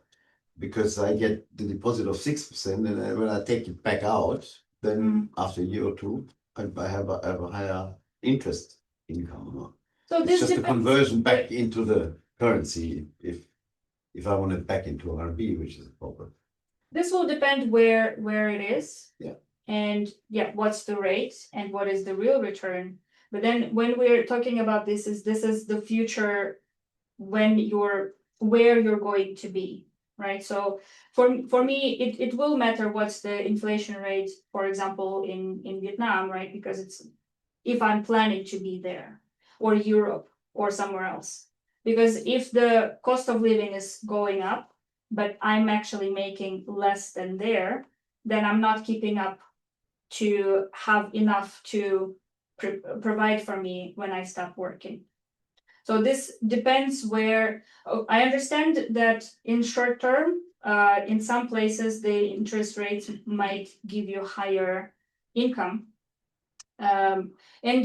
because I get the deposit of 6%, and when I take it back out, then after a year or two, I have a higher interest income. So It's this just a depends. conversion back into the currency if I want it back into RMB, which is a problem. This will depend where it is. Yeah. And yeah, what's the rate and what is the real return. But then when we're talking about this is the future when where you're going to be, right? So for me, it will matter what's the inflation rate, for example, in Vietnam, right? Because it's if I'm planning to be there, or Europe or somewhere else. Because if the cost of living is going up, but I'm actually making less than there, then I'm not keeping up to have enough to provide for me when I stop working. So this depends where. I understand that in short term, in some places the interest rates might give you higher income. And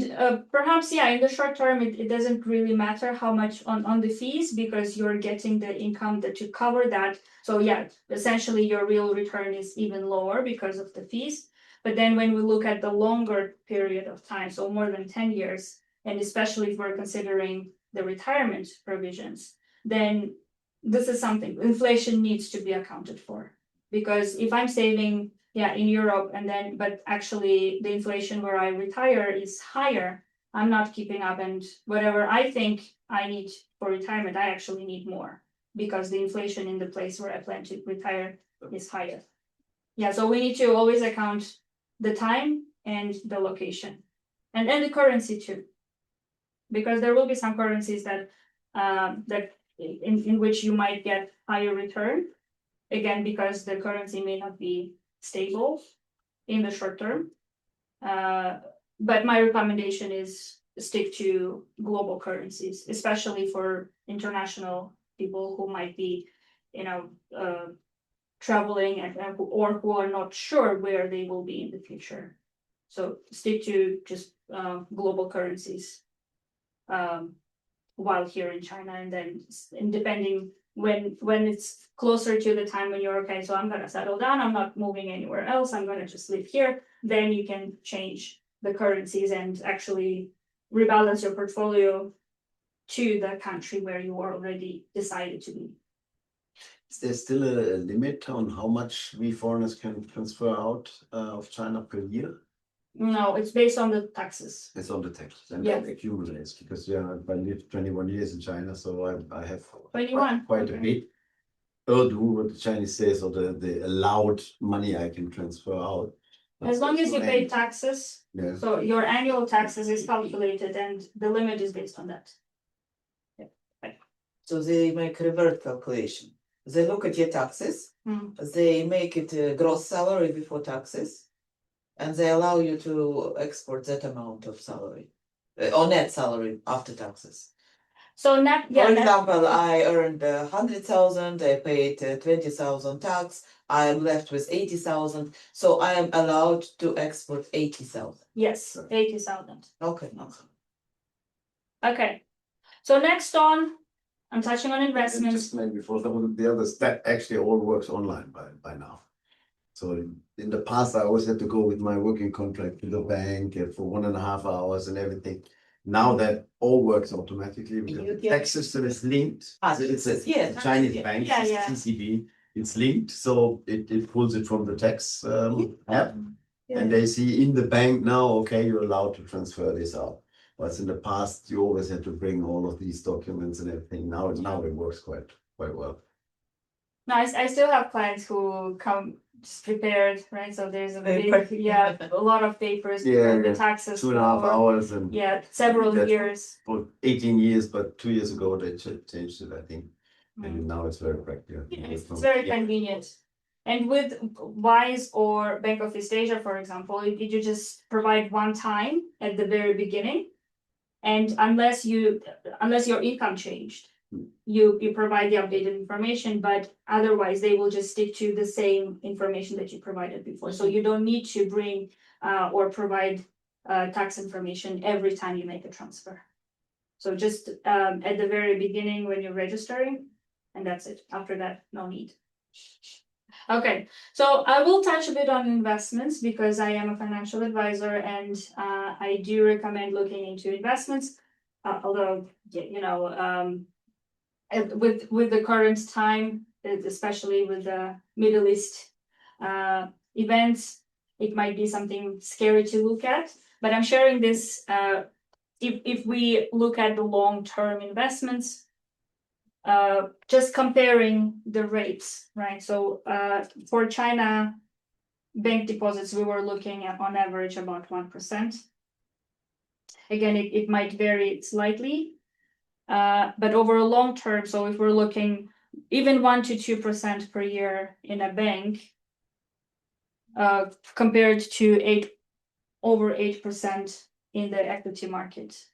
perhaps, yeah, in the short term, it doesn't really matter how much on the fees because you're getting the income that to cover that. So yeah, essentially your real return is even lower because of the fees. But then when we look at the longer period of time, so more than 10 years, and especially if we're considering the retirement provisions, then this is something inflation needs to be accounted for. Because if I'm saving in Europe, and then, but actually the inflation where I retire is higher, I'm not keeping up, and whatever I think I need for retirement, I actually need more because the inflation in the place where I plan to retire is higher. Yeah, so we need to always account the time and the location, and the currency too, because there will be some currencies that in which you might get higher return, again because the currency may not be stable in the short term. But my recommendation is stick to global currencies, especially for international people who might be, traveling or who are not sure where they will be in the future. So stick to just global currencies while here in China, and then depending when it's closer to the time when you're okay, so I'm gonna settle down, I'm not moving anywhere else, I'm gonna just live here, then you can change the currencies and actually rebalance your portfolio to the country where you are already decided to be. Is there still a limit on how much we foreigners can transfer out of China per year? No, it's based on the taxes. It's on the taxes and Yeah. that accumulates because I lived 21 years in China, so I have 21. quite a bit. Do what the Chinese says, or the allowed money I can transfer out. As long as you pay taxes, Yeah. so your annual taxes is calculated and the limit is based on that. So they make revert calculation. They look at your taxes, Hmm. they make it a gross salary before taxes, and they allow you to export that amount of salary, or net salary after taxes. So net, For yeah, net, example, I earned 100,000, I paid 20,000 tax, I am left with 80,000, so I am allowed to export 80,000. yes, 80,000. Okay. Okay, so next on, I'm touching on And investments. just maybe for some of the others, that actually all works online by now. So in the past, I always had to go with my working contract to the bank for 1.5 hours and everything. Now that all works automatically, because You the get- tax system is linked. It's a Yeah, Chinese yeah. bank, Yeah, yeah. CCB, it's linked, so it pulls it from the tax app. Yeah. And they see in the bank now, okay, you're allowed to transfer this out. But in the past, you always had to bring all of these documents and everything. Now it works quite well. No, I still have clients who come just prepared, right? So there's a Paper. big, yeah, a lot of papers, Yeah, the yeah. taxes 2.5 for, hours and yeah, several That's- years. for 18 years, but 2 years ago they changed it, I think. Mm. And now it's very practical. Yeah, it's very convenient. And with Wise or Bank of East Asia, for example, you just provide one time at the very beginning. And unless your income changed, you provide the updated information, but otherwise they will just stick to the same information that you provided before. So you don't need to bring or provide tax information every time you make a transfer. So just at the very beginning when you're registering, and that's it. After that, no need. Okay, so I will touch a bit on investments because I am a financial advisor and I do recommend looking into investments. Although, with the current time, especially with the Middle East events, it might be something scary to look at. But I'm sharing this if we look at the long-term investments, just comparing the rates, right? So for China bank deposits, we were looking at on average about 1%. Again, it might vary slightly, but over a long term, so if we're looking even 1 to 2% per year in a bank, compared to over 8% in the equity market,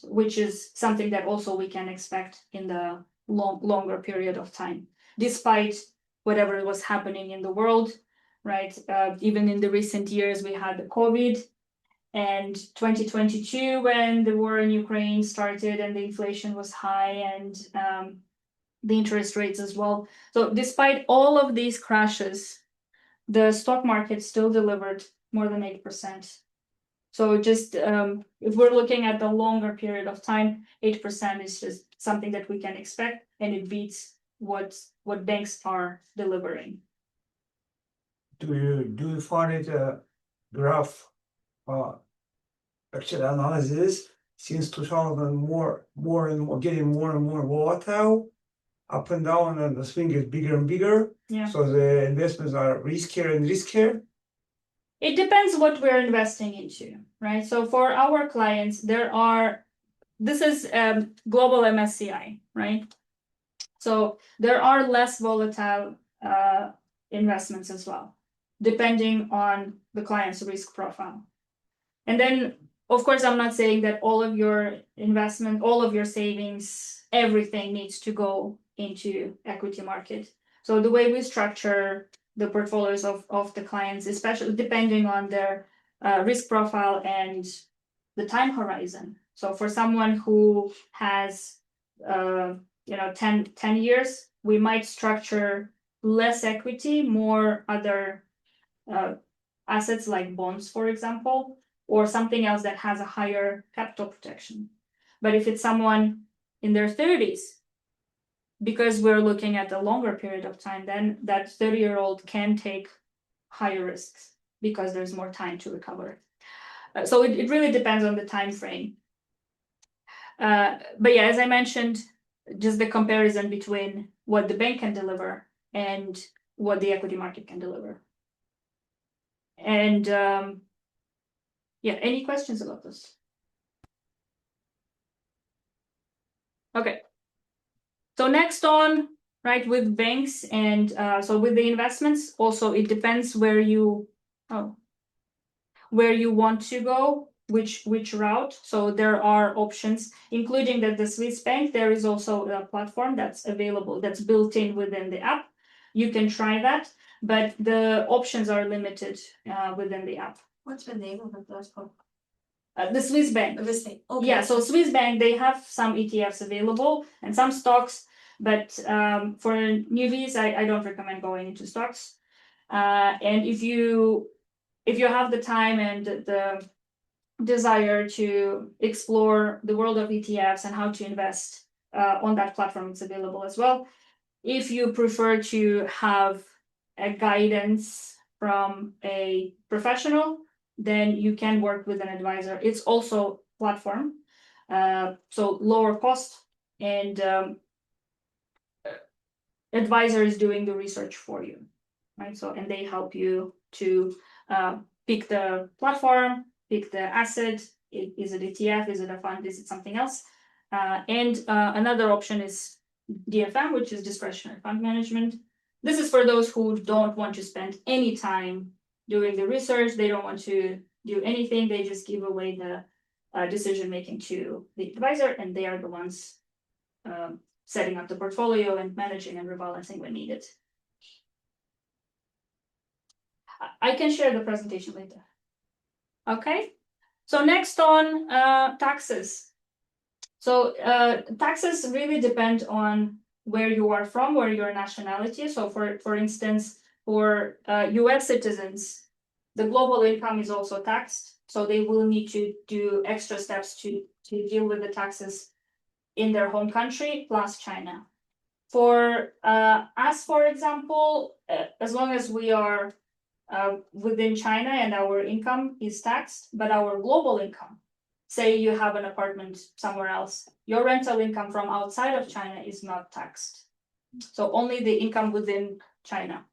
which is something that also we can expect in the longer period of time, despite whatever was happening in the world, right? Even in the recent years, we had the COVID and 2022 when the war in Ukraine started and the inflation was high and the interest rates as well. So despite all of these crashes, the stock market still delivered more than 8%. So just if we're looking at the longer period of time, 8% is just something that we can expect, and it beats what banks are delivering. Do you find it graph actual analysis since 2000 more and more getting more and more volatile, up and down, and the swing is bigger and bigger. Yeah. So the investments are riskier and riskier. It depends what we're investing into, right? So for our clients, this is global MSCI, right? So there are less volatile investments as well, depending on the client's risk profile. And then, of course, I'm not saying that all of your investment, all of your savings, everything needs to go into equity market. So the way we structure the portfolios of the clients, especially depending on their risk profile and the time horizon. So for someone who has 10 years, we might structure less equity, more other assets like bonds, for example, or something else that has a higher capital protection. But if it's someone in their 30s, because we're looking at a longer period of time, then that 30-year-old can take higher risks because there's more time to recover. So it really depends on the time frame. But yeah, as I mentioned, just the comparison between what the bank can deliver and what the equity market can deliver. And yeah, any questions about this? Okay. So next on, right, with banks and so with the investments, also it depends where you want to go, which route. So there are options, including that the Swiss bank, there is also a platform that's available, that's built in within the app. You can try that, but the options are limited within the app. What's the name of the platform? The Swiss bank. This thing. Okay. Yeah, so Swiss bank, they have some ETFs available and some stocks, but for newbies, I don't recommend going into stocks. And if you have the time and the desire to explore the world of ETFs and how to invest on that platform, it's available as well. If you prefer to have a guidance from a professional, then you can work with an advisor. It's also platform, so lower cost, and advisor is doing the research for you, right? So, and they help you to pick the platform, pick the asset. Is it ETF? Is it a fund? Is it something else? And another option is DFM, which is discretionary fund management. This is for those who don't want to spend any time doing the research. They don't want to do anything. They just give away the decision making to the advisor, and they are the ones setting up the portfolio and managing and rebalancing when needed. I can share the presentation later. Okay, so next on taxes. So taxes really depend on where you are from, where your nationality. So for instance, for US citizens, the global income is also taxed. So they will need to do extra steps to deal with the taxes in their home country plus China. For us, for example, as long as we are within China and our income is taxed, but our global income, say you have an apartment somewhere else, your rental income from outside of China is not taxed. So only the income within China.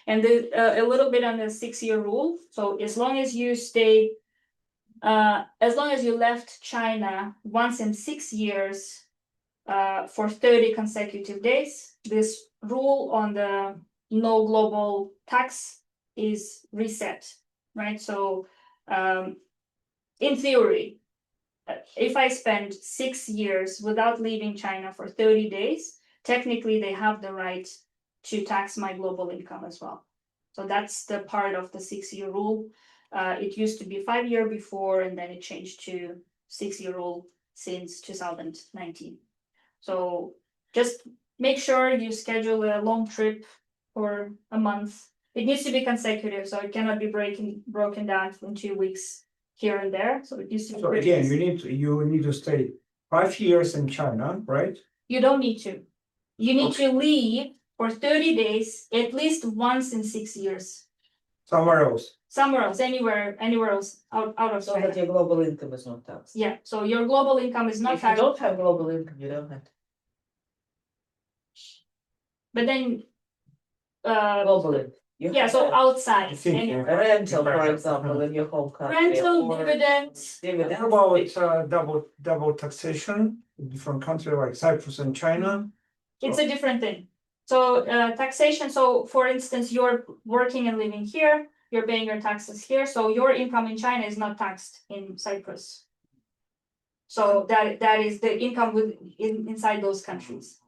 And a little bit on the 6-year rule. So as long as you stay, as long as you left China once in 6 years for 30 consecutive days, this rule on the no global tax is reset, right? So in theory, if I spend 6 years without leaving China for 30 days, technically they have the right to tax my global income as well. So that's the part of the 6-year rule. It used to be 5-year before, and then it changed to 6-year rule since 2019. So just make sure you schedule a long trip for a month. It needs to be consecutive, so it cannot be broken down in 2 weeks here and there. So it needs to be. So again, you need to stay 5 years in China, right? You don't need to. You need to leave for 30 days at least once in 6 years. Somewhere else. Somewhere else, anywhere else out of So that China. your global income is not taxed. Yeah, so your global income is not If you taxed. don't have global income, you don't have But then global income. You yeah, have so a outside. I think, Anywhere. a rental, for example, in your home country. Rental, or dividends. dividends. How about double taxation in different countries like Cyprus and China? It's a different thing. So taxation, so for instance, you're working and living here, you're paying your taxes here, so your income in China is not taxed in Cyprus. So that is the income inside those countries.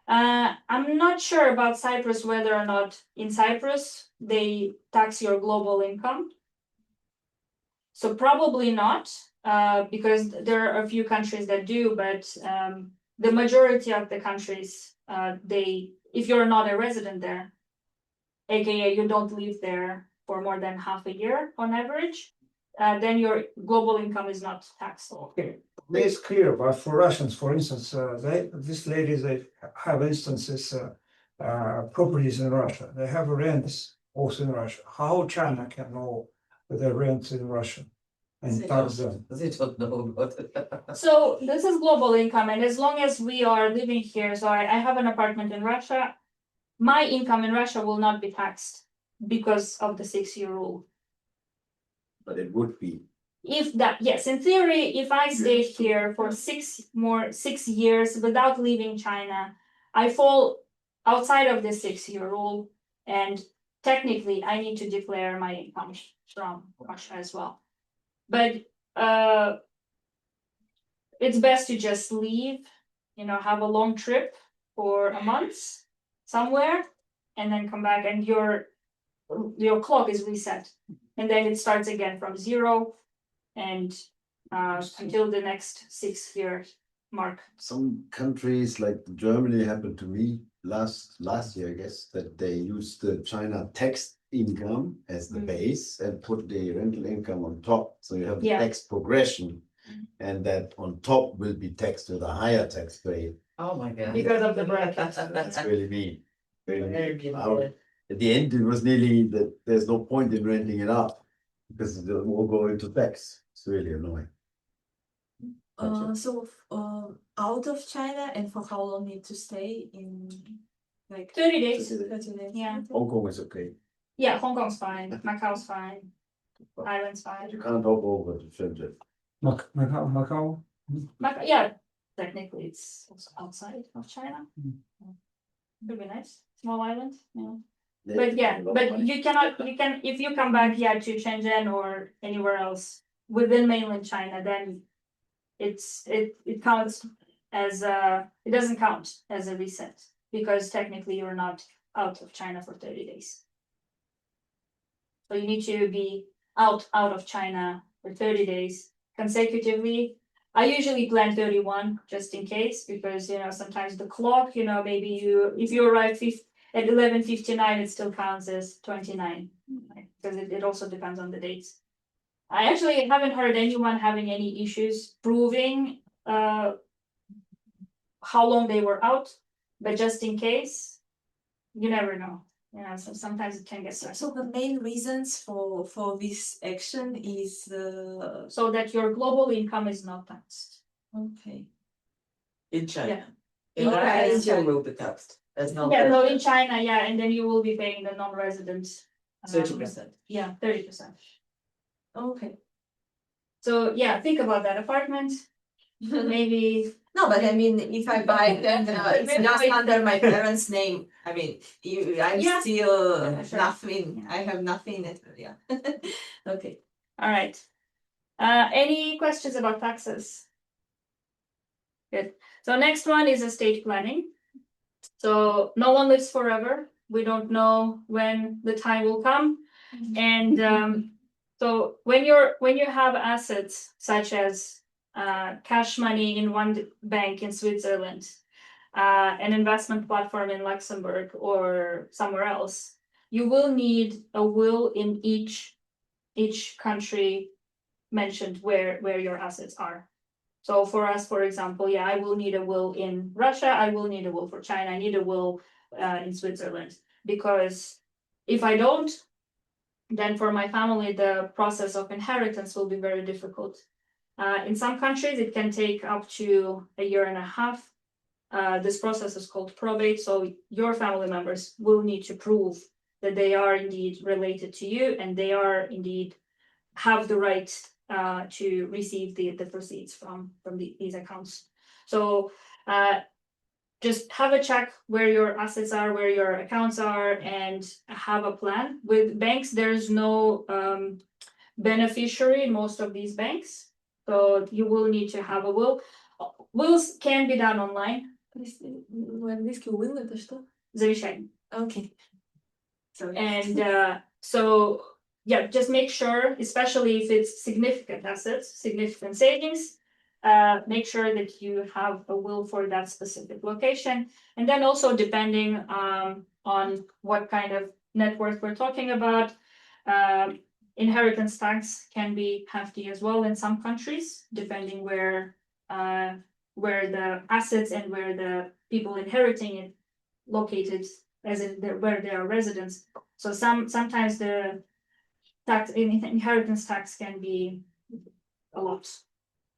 I'm not sure about Cyprus, whether or not in Cyprus they tax your global income. So probably not, because there are a few countries that do, but the majority of the countries, if you're not a resident there, aka you don't live there for more than half a year on average, then your global income is not taxed. Okay, it's clear, but for Russians, for instance, these ladies, they have instances, properties in Russia. They have rents also in Russia. How China can know the rents in Russia and tax them? They don't know about it. So this is global income, and as long as we are living here, so I have an apartment in Russia, my income in Russia will not be taxed because of the 6-year rule. but it would be. If that, yes, in theory, if I stayed here for 6 years without leaving China, I fall outside of the 6-year rule, and technically I need to declare my income from Russia as well. But it's best to just leave, have a long trip for a month somewhere, and then come back, and your clock is reset, and then it starts again from zero, and until the next 6-year mark. Some countries like Germany happened to me last year, I guess, that they used the China tax income as the base and put the rental income on top. So you have the Yeah. tax progression, and that on top will be taxed with a higher tax rate. Oh my god. Because of the bracket. That's really mean. Really Very mean. good. At the end, it was nearly that there's no point in renting it out because it will go into tax. It's really annoying. Out of China, and for how long need to stay in, like 30 days. 30 days? Yeah. Hong Kong is okay. Yeah, Hong Kong's fine, Macau's fine, Ireland's fine. You can't hop over to Shenzhen. Macau. Yeah, technically it's also outside of China. Could be nice, small island, But yeah, but you can, if you come back, to Shenzhen or anywhere else within mainland China, then it counts as it doesn't count as a reset, because technically you're not out of China for 30 days. So you need to be out of China for 30 days consecutively. I usually plan 31 just in case, because sometimes the clock, maybe if you arrive at 11:59, it still counts as 29, because it also depends on the dates. I actually haven't heard anyone having any issues proving how long they were out, but just in case, you never know. So sometimes it can get So stressful. the main reasons for this action is So that your global income is not taxed. okay. In China. Yeah. In Okay. Russia, it still will be taxed. That's not. Yeah, so in China, and then you will be paying the non-resident. 30%. Yeah, 30%. Okay. So think about that apartment, maybe. No, but I mean, if I buy it, then it's just under my parents' name. I mean, I'm Yeah. still Yeah, sure. nothing. Yeah. I have nothing. Yeah. Okay. All right. Any questions about taxes? Good. So next one is estate planning. So no one lives forever. We don't know when the time will come. And so when you have assets such as cash money in one bank in Switzerland, an investment platform in Luxembourg or somewhere else, you will need a will in each country mentioned where your assets are. So for us, for example, I will need a will in Russia, I will need a will for China, I need a will in Switzerland, because if I don't, then for my family, the process of inheritance will be very difficult. In some countries, it can take up to 1.5 years. This process is called probate. So your family members will need to prove that they are indeed related to you, and they are indeed have the right to receive the proceeds from these accounts. So just have a check where your assets are, where your accounts are, and have a plan. With banks, there's no beneficiary in most of these banks, so you will need to have a will. Wills can be done online. По-английски will это что? Завещание. Okay. Sorry. And so just make sure, especially if it's significant assets, significant savings, make sure that you have a will for that specific location. And then also depending on what kind of net worth we're talking about, inheritance tax can be hefty as well in some countries, depending where the assets and where the people inheriting it located, as in where they are residents. So sometimes the inheritance tax can be a lot.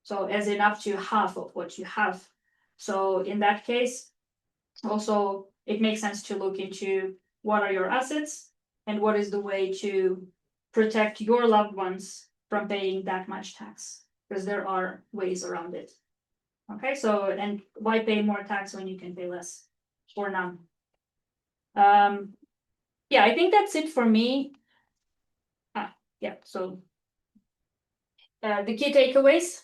So as in up to half of what you have. So in that case, also it makes sense to look into what are your assets and what is the way to protect your loved ones from paying that much tax, because there are ways around it. Okay, so, and why pay more tax when you can pay less or none? Yeah, I think that's it for me. Yeah, so the key takeaways: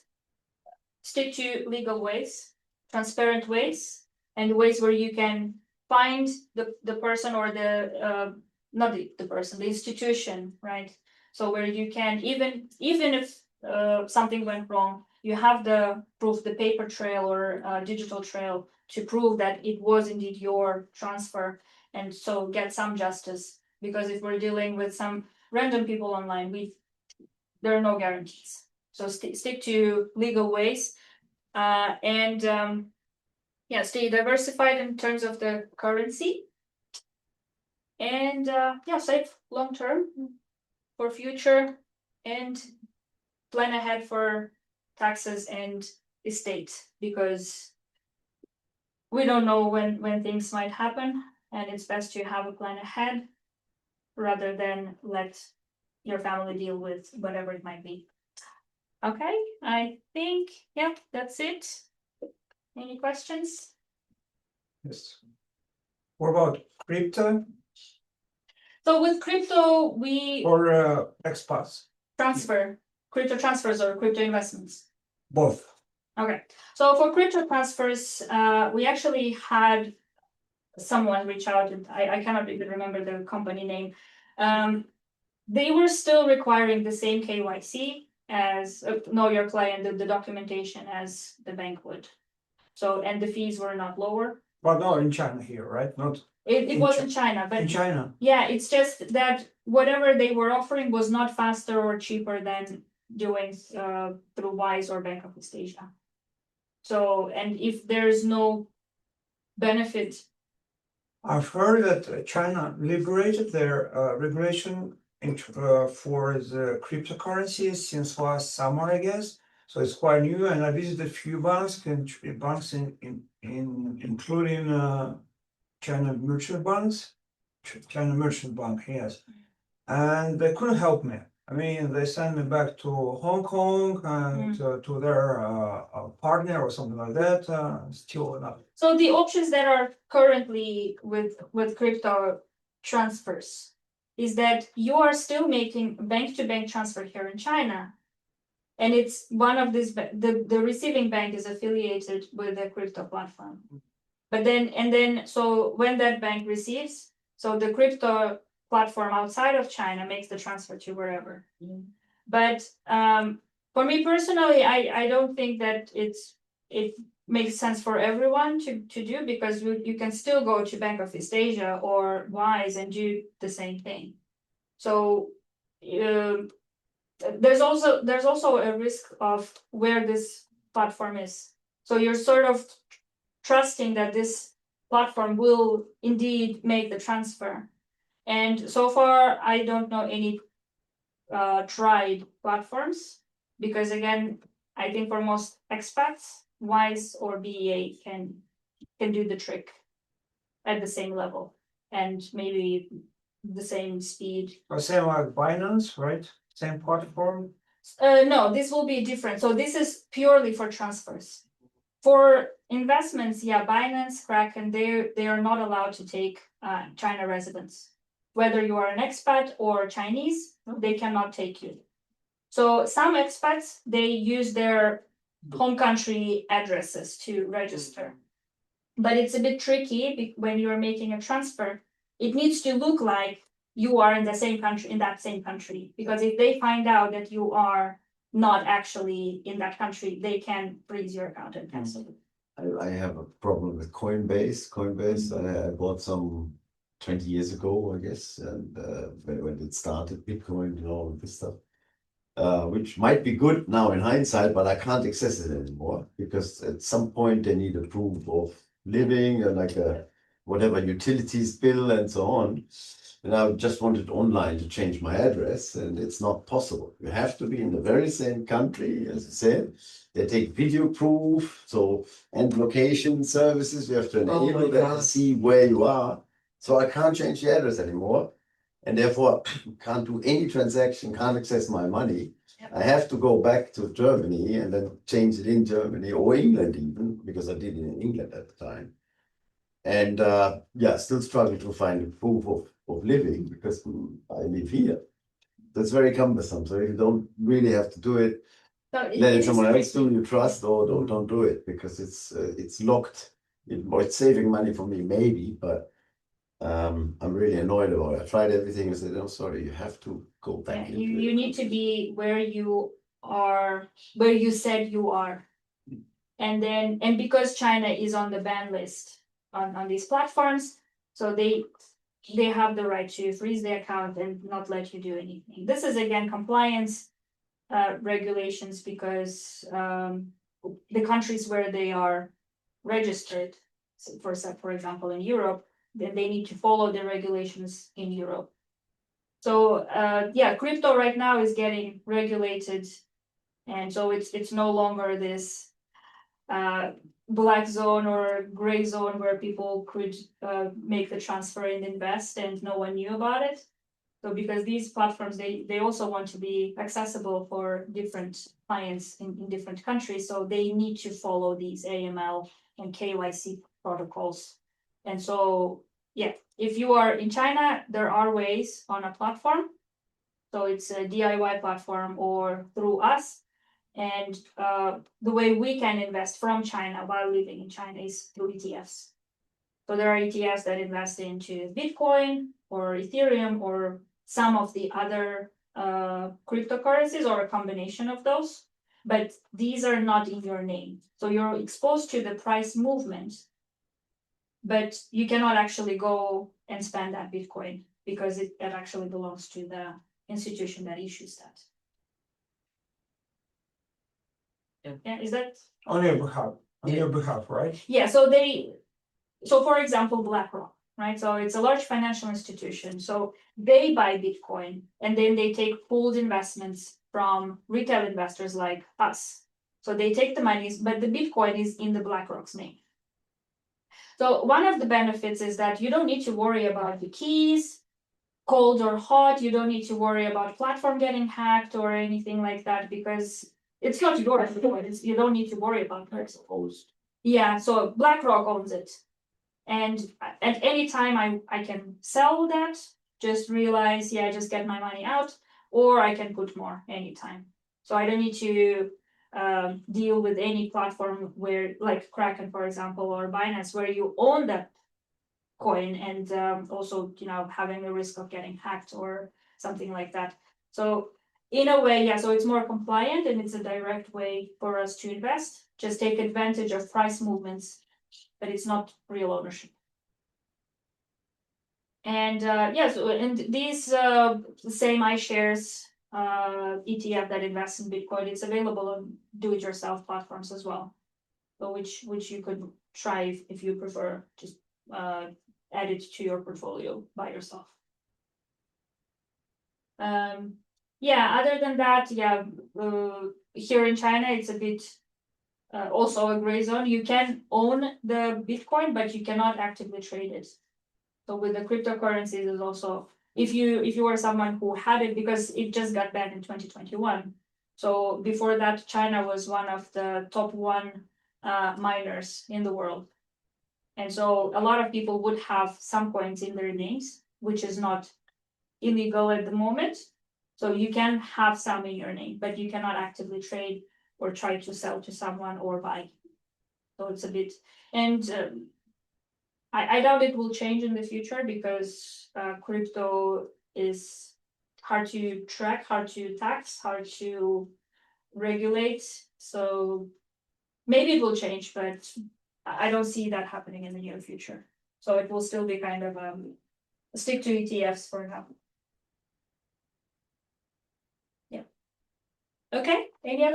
stick to legal ways, transparent ways, and ways where you can find the person or the not the person, the institution, right? So where you can, even if something went wrong, you have the proof, the paper trail or digital trail to prove that it was indeed your transfer, and so get some justice. Because if we're dealing with some random people online, there are no guarantees. So stick to legal ways, and yeah, stay diversified in terms of the currency, and yeah, save long term for future, and plan ahead for taxes and estate, because we don't know when things might happen, and it's best to have a plan ahead rather than let your family deal with whatever it might be. Okay, I think, yeah, that's it. Any questions? Yes. What about crypto So with crypto, we or expats? crypto transfers or crypto investments. Both. Okay, so for crypto transfers, we actually had someone reach out, and I cannot even remember the company name. They were still requiring the same KYC as know your client, the documentation as the bank would. So, and the fees were not lower. But no, in China here, right? Not It was in China, but in China. yeah, it's just that whatever they were offering was not faster or cheaper than doing through Wise or Bank of East Asia. So, and if there's no benefit, I've heard that China liberated their regulation for the cryptocurrencies since last summer, I guess. So it's quite new, and I visited a few banks, including China Merchant Bank, yes. And they couldn't help me. I mean, they sent me back to Hong Kong and to their partner or something like that. Still not. so the options that are currently with crypto transfers is that you are still making bank to bank transfer here in China, and it's one of these, the receiving bank is affiliated with the crypto platform. But then so when that bank receives, so the crypto platform outside of China makes the transfer to wherever. But for me personally, I don't think that it makes sense for everyone to do, because you can still go to Bank of East Asia or Wise and do the same thing. So there's also a risk of where this platform is. So you're sort of trusting that this platform will indeed make the transfer. And so far, I don't know any tried platforms, because again, I think for most expats, Wise or BEA can do the trick at the same level and maybe the same speed. Same like Binance, right? Same platform. No, this will be different. So this is purely for transfers. For investments, yeah, Binance, Kraken, they are not allowed to take China residents. Whether you are an expat or Chinese, they cannot take you. So some expats, they use their home country addresses to register. But it's a bit tricky when you're making a transfer. It needs to look like you are in the same country, in that same country. Because if they find out that you are not actually in that country, they can freeze your account and cancel it. I have a problem with Coinbase. I bought some 20 years ago, I guess, and when it started, Bitcoin and all of this stuff, which might be good now in hindsight, but I can't access it anymore because at some point they need a proof of living, like a whatever utilities bill and so on. And I just wanted online to change my address, and it's not possible. You have to be in the very same country, as I said. They take video proof, so and location services. You have to enable that to see where you are. So I can't change the address anymore, and therefore can't do any transaction, can't access my money. I have to go back to Germany and then change it in Germany or England even, because I did it in England at the time. And yeah, still struggle to find a proof of living because I live here. That's very cumbersome. So if you don't really have to do it, So let it it is someone else tricky. do, you trust, or don't do it because it's locked. It's saving money for me, maybe, but I'm really annoyed about it. I tried everything and said, "I'm sorry, you have to go Yeah, back." you need to be where you are, where you said you are. And then, and because China is on the ban list on these platforms, so they have the right to freeze the account and not let you do anything. This is again compliance regulations because the countries where they are registered, so for example in Europe, then they need to follow the regulations in Europe. So yeah, crypto right now is getting regulated, and so it's no longer this black zone or gray zone where people could make the transfer and invest and no one knew about it. So because these platforms, they also want to be accessible for different clients in different countries, so they need to follow these AML and KYC protocols. And so, yeah, if you are in China, there are ways on a platform. So it's a DIY platform or through us. And the way we can invest from China while living in China is through ETFs. So there are ETFs that invest into Bitcoin or Ethereum or some of the other cryptocurrencies or a combination of those. But these are not in your name. So you're exposed to the price movement, but you cannot actually go and spend that Bitcoin because it actually belongs to the institution that issues that. Yeah, is that? On your behalf, right? Yeah, so for example, BlackRock, right? So it's a large financial institution. So they buy Bitcoin and then they take pooled investments from retail investors like us. So they take the monies, but the Bitcoin is in the BlackRock's name. So one of the benefits is that you don't need to worry about the keys, cold or hot. You don't need to worry about platform getting hacked or anything like that because it's not yours. You don't need to worry about it. Yeah, so BlackRock owns it. And at any time I can sell that, just realize, yeah, just get my money out, or I can put more anytime. So I don't need to deal with any platform where, like Kraken, for example, or Binance, where you own that coin and also, having a risk of getting hacked or something like that. So in a way, yeah, so it's more compliant and it's a direct way for us to invest. Just take advantage of price movements, but it's not real ownership. And so and these same iShares ETF that invests in Bitcoin, it's available on do-it-yourself platforms as well. So which you could try if you prefer, just add it to your portfolio by yourself. Yeah, other than that, yeah, here in China, it's a bit also a gray zone. You can own the Bitcoin, but you cannot actively trade it. So with the cryptocurrencies is also, if you are someone who had it, because it just got banned in 2021. So before that, China was one of the top miners in the world. And so a lot of people would have some coins in their names, which is not illegal at the moment. So you can have some in your name, but you cannot actively trade or try to sell to someone or buy. So it's a bit, and I doubt it will change in the future because crypto is hard to track, hard to tax, hard to regulate. So maybe it will change, but I don't see that happening in the near future. So it will still be kind of stick to ETFs for now. Yeah. Okay. Any other